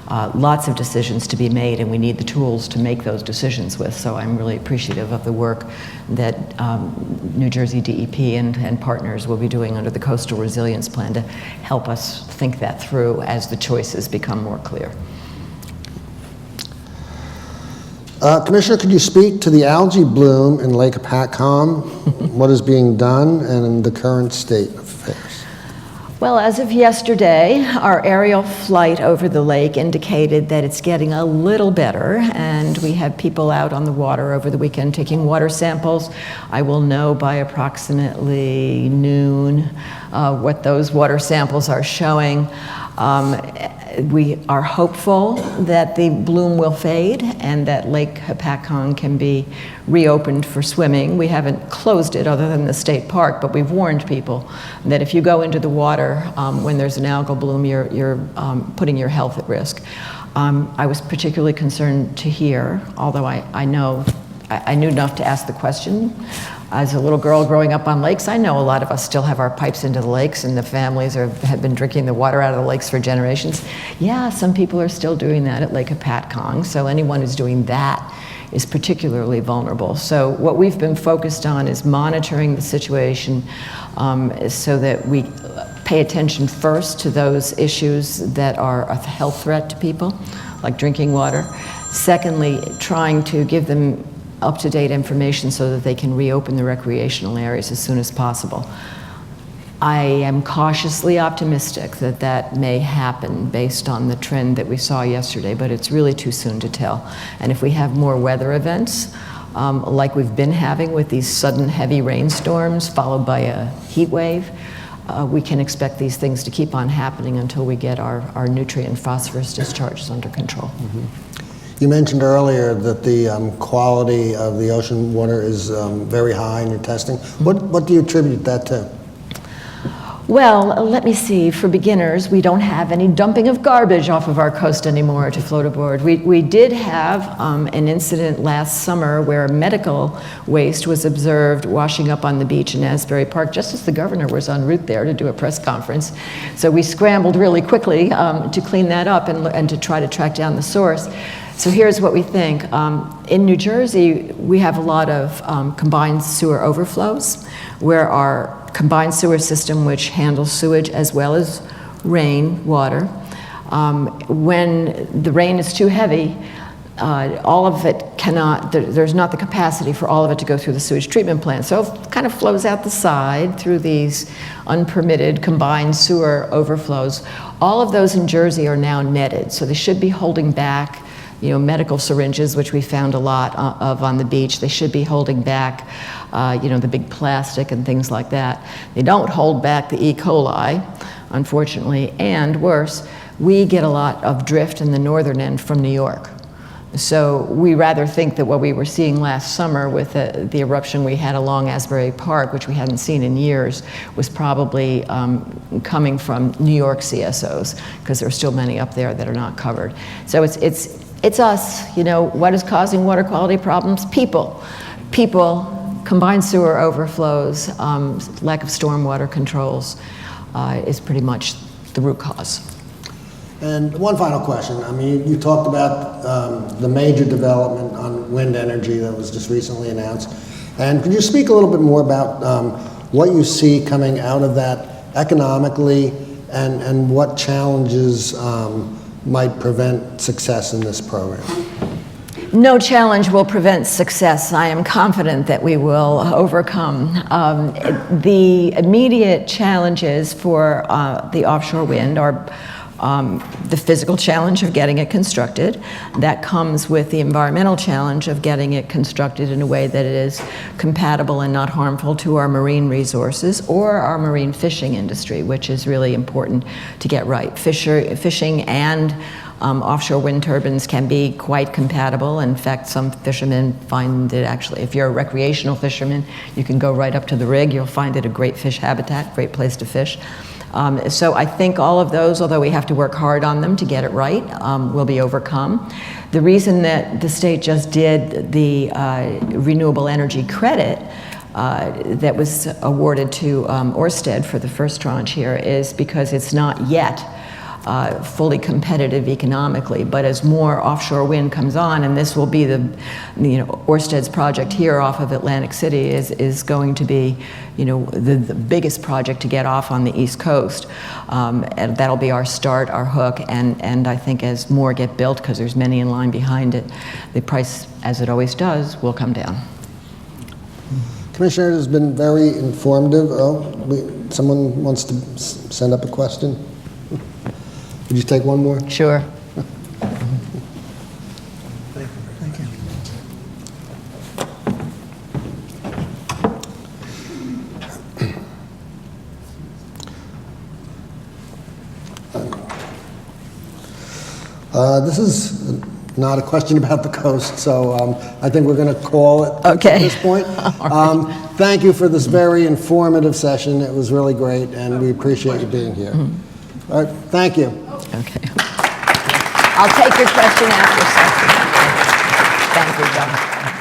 Lots of decisions to be made, and we need the tools to make those decisions with. So I'm really appreciative of the work that New Jersey DEP and partners will be doing under the Coastal Resilience Plan to help us think that through as the choices become more clear. Commissioner, could you speak to the algae bloom in Lake Hopatcong, what is being done, and the current state of affairs? Well, as of yesterday, our aerial flight over the lake indicated that it's getting a little better, and we have people out on the water over the weekend taking water samples. I will know by approximately noon what those water samples are showing. We are hopeful that the bloom will fade and that Lake Hopatcong can be reopened for swimming. We haven't closed it other than the state park, but we've warned people that if you go into the water when there's an algal bloom, you're putting your health at risk. I was particularly concerned to hear, although I knew enough to ask the question. As a little girl growing up on lakes, I know a lot of us still have our pipes into the lakes, and the families have been drinking the water out of the lakes for generations. Yeah, some people are still doing that at Lake Hopatcong, so anyone who's doing that is particularly vulnerable. So what we've been focused on is monitoring the situation so that we pay attention first to those issues that are a health threat to people, like drinking water. Secondly, trying to give them up-to-date information so that they can reopen the recreational areas as soon as possible. I am cautiously optimistic that that may happen based on the trend that we saw yesterday, but it's really too soon to tell. And if we have more weather events, like we've been having with these sudden heavy rainstorms followed by a heat wave, we can expect these things to keep on happening until we get our nutrient phosphorus discharges under control. Mm-hmm. You mentioned earlier that the quality of the ocean water is very high in your testing. What do you attribute that to? Well, let me see. For beginners, we don't have any dumping of garbage off of our coast anymore to float aboard. We did have an incident last summer where medical waste was observed washing up on the beach in Asbury Park, just as the governor was en route there to do a press conference. So we scrambled really quickly to clean that up and to try to track down the source. So here's what we think. In New Jersey, we have a lot of combined sewer overflows, where our combined sewer system, which handles sewage as well as rain water, when the rain is too heavy, all of it cannot, there's not the capacity for all of it to go through the sewage treatment plant. So it kind of flows out the side through these unpermitted combined sewer overflows. All of those in Jersey are now netted, so they should be holding back medical syringes, which we found a lot of on the beach. They should be holding back, the big plastic and things like that. They don't hold back the E. coli, unfortunately, and worse, we get a lot of drift in the northern end from New York. So we rather think that what we were seeing last summer with the eruption we had along Asbury Park, which we hadn't seen in years, was probably coming from New York CSOs, because there are still many up there that are not covered. So it's us, what is causing water quality problems? People, combined sewer overflows, lack of stormwater controls is pretty much the root cause. And one final question. I mean, you talked about the major development on wind energy that was just recently announced. And could you speak a little bit more about what you see coming out of that economically and what challenges might prevent success in this program? No challenge will prevent success. I am confident that we will overcome. The immediate challenges for the offshore wind are the physical challenge of getting it constructed. That comes with the environmental challenge of getting it constructed in a way that it is compatible and not harmful to our marine resources or our marine fishing industry, which is really important to get right. Fishing and offshore wind turbines can be quite compatible. In fact, some fishermen find it actually, if you're a recreational fisherman, you can go right up to the rig, you'll find it a great fish habitat, great place to fish. So I think all of those, although we have to work hard on them to get it right, will be overcome. The reason that the state just did the renewable energy credit that was awarded to Ørsted for the first tranche here is because it's not yet fully competitive economically, but as more offshore wind comes on, and this will be Ørsted's project here off of Atlantic City is going to be, the biggest project to get off on the East Coast, and that'll be our start, our hook, and I think as more get built, because there's many in line behind it, the price, as it always does, will come down. Commissioner, it has been very informative. Someone wants to send up a question? Would you take one more? Sure. Thank you. This is not a question about the coast, so I think we're going to call it Okay. at this point. Thank you for this very informative session. It was really great, and we appreciate you being here. All right, thank you. Okay. I'll take your question after session. Thank you, John.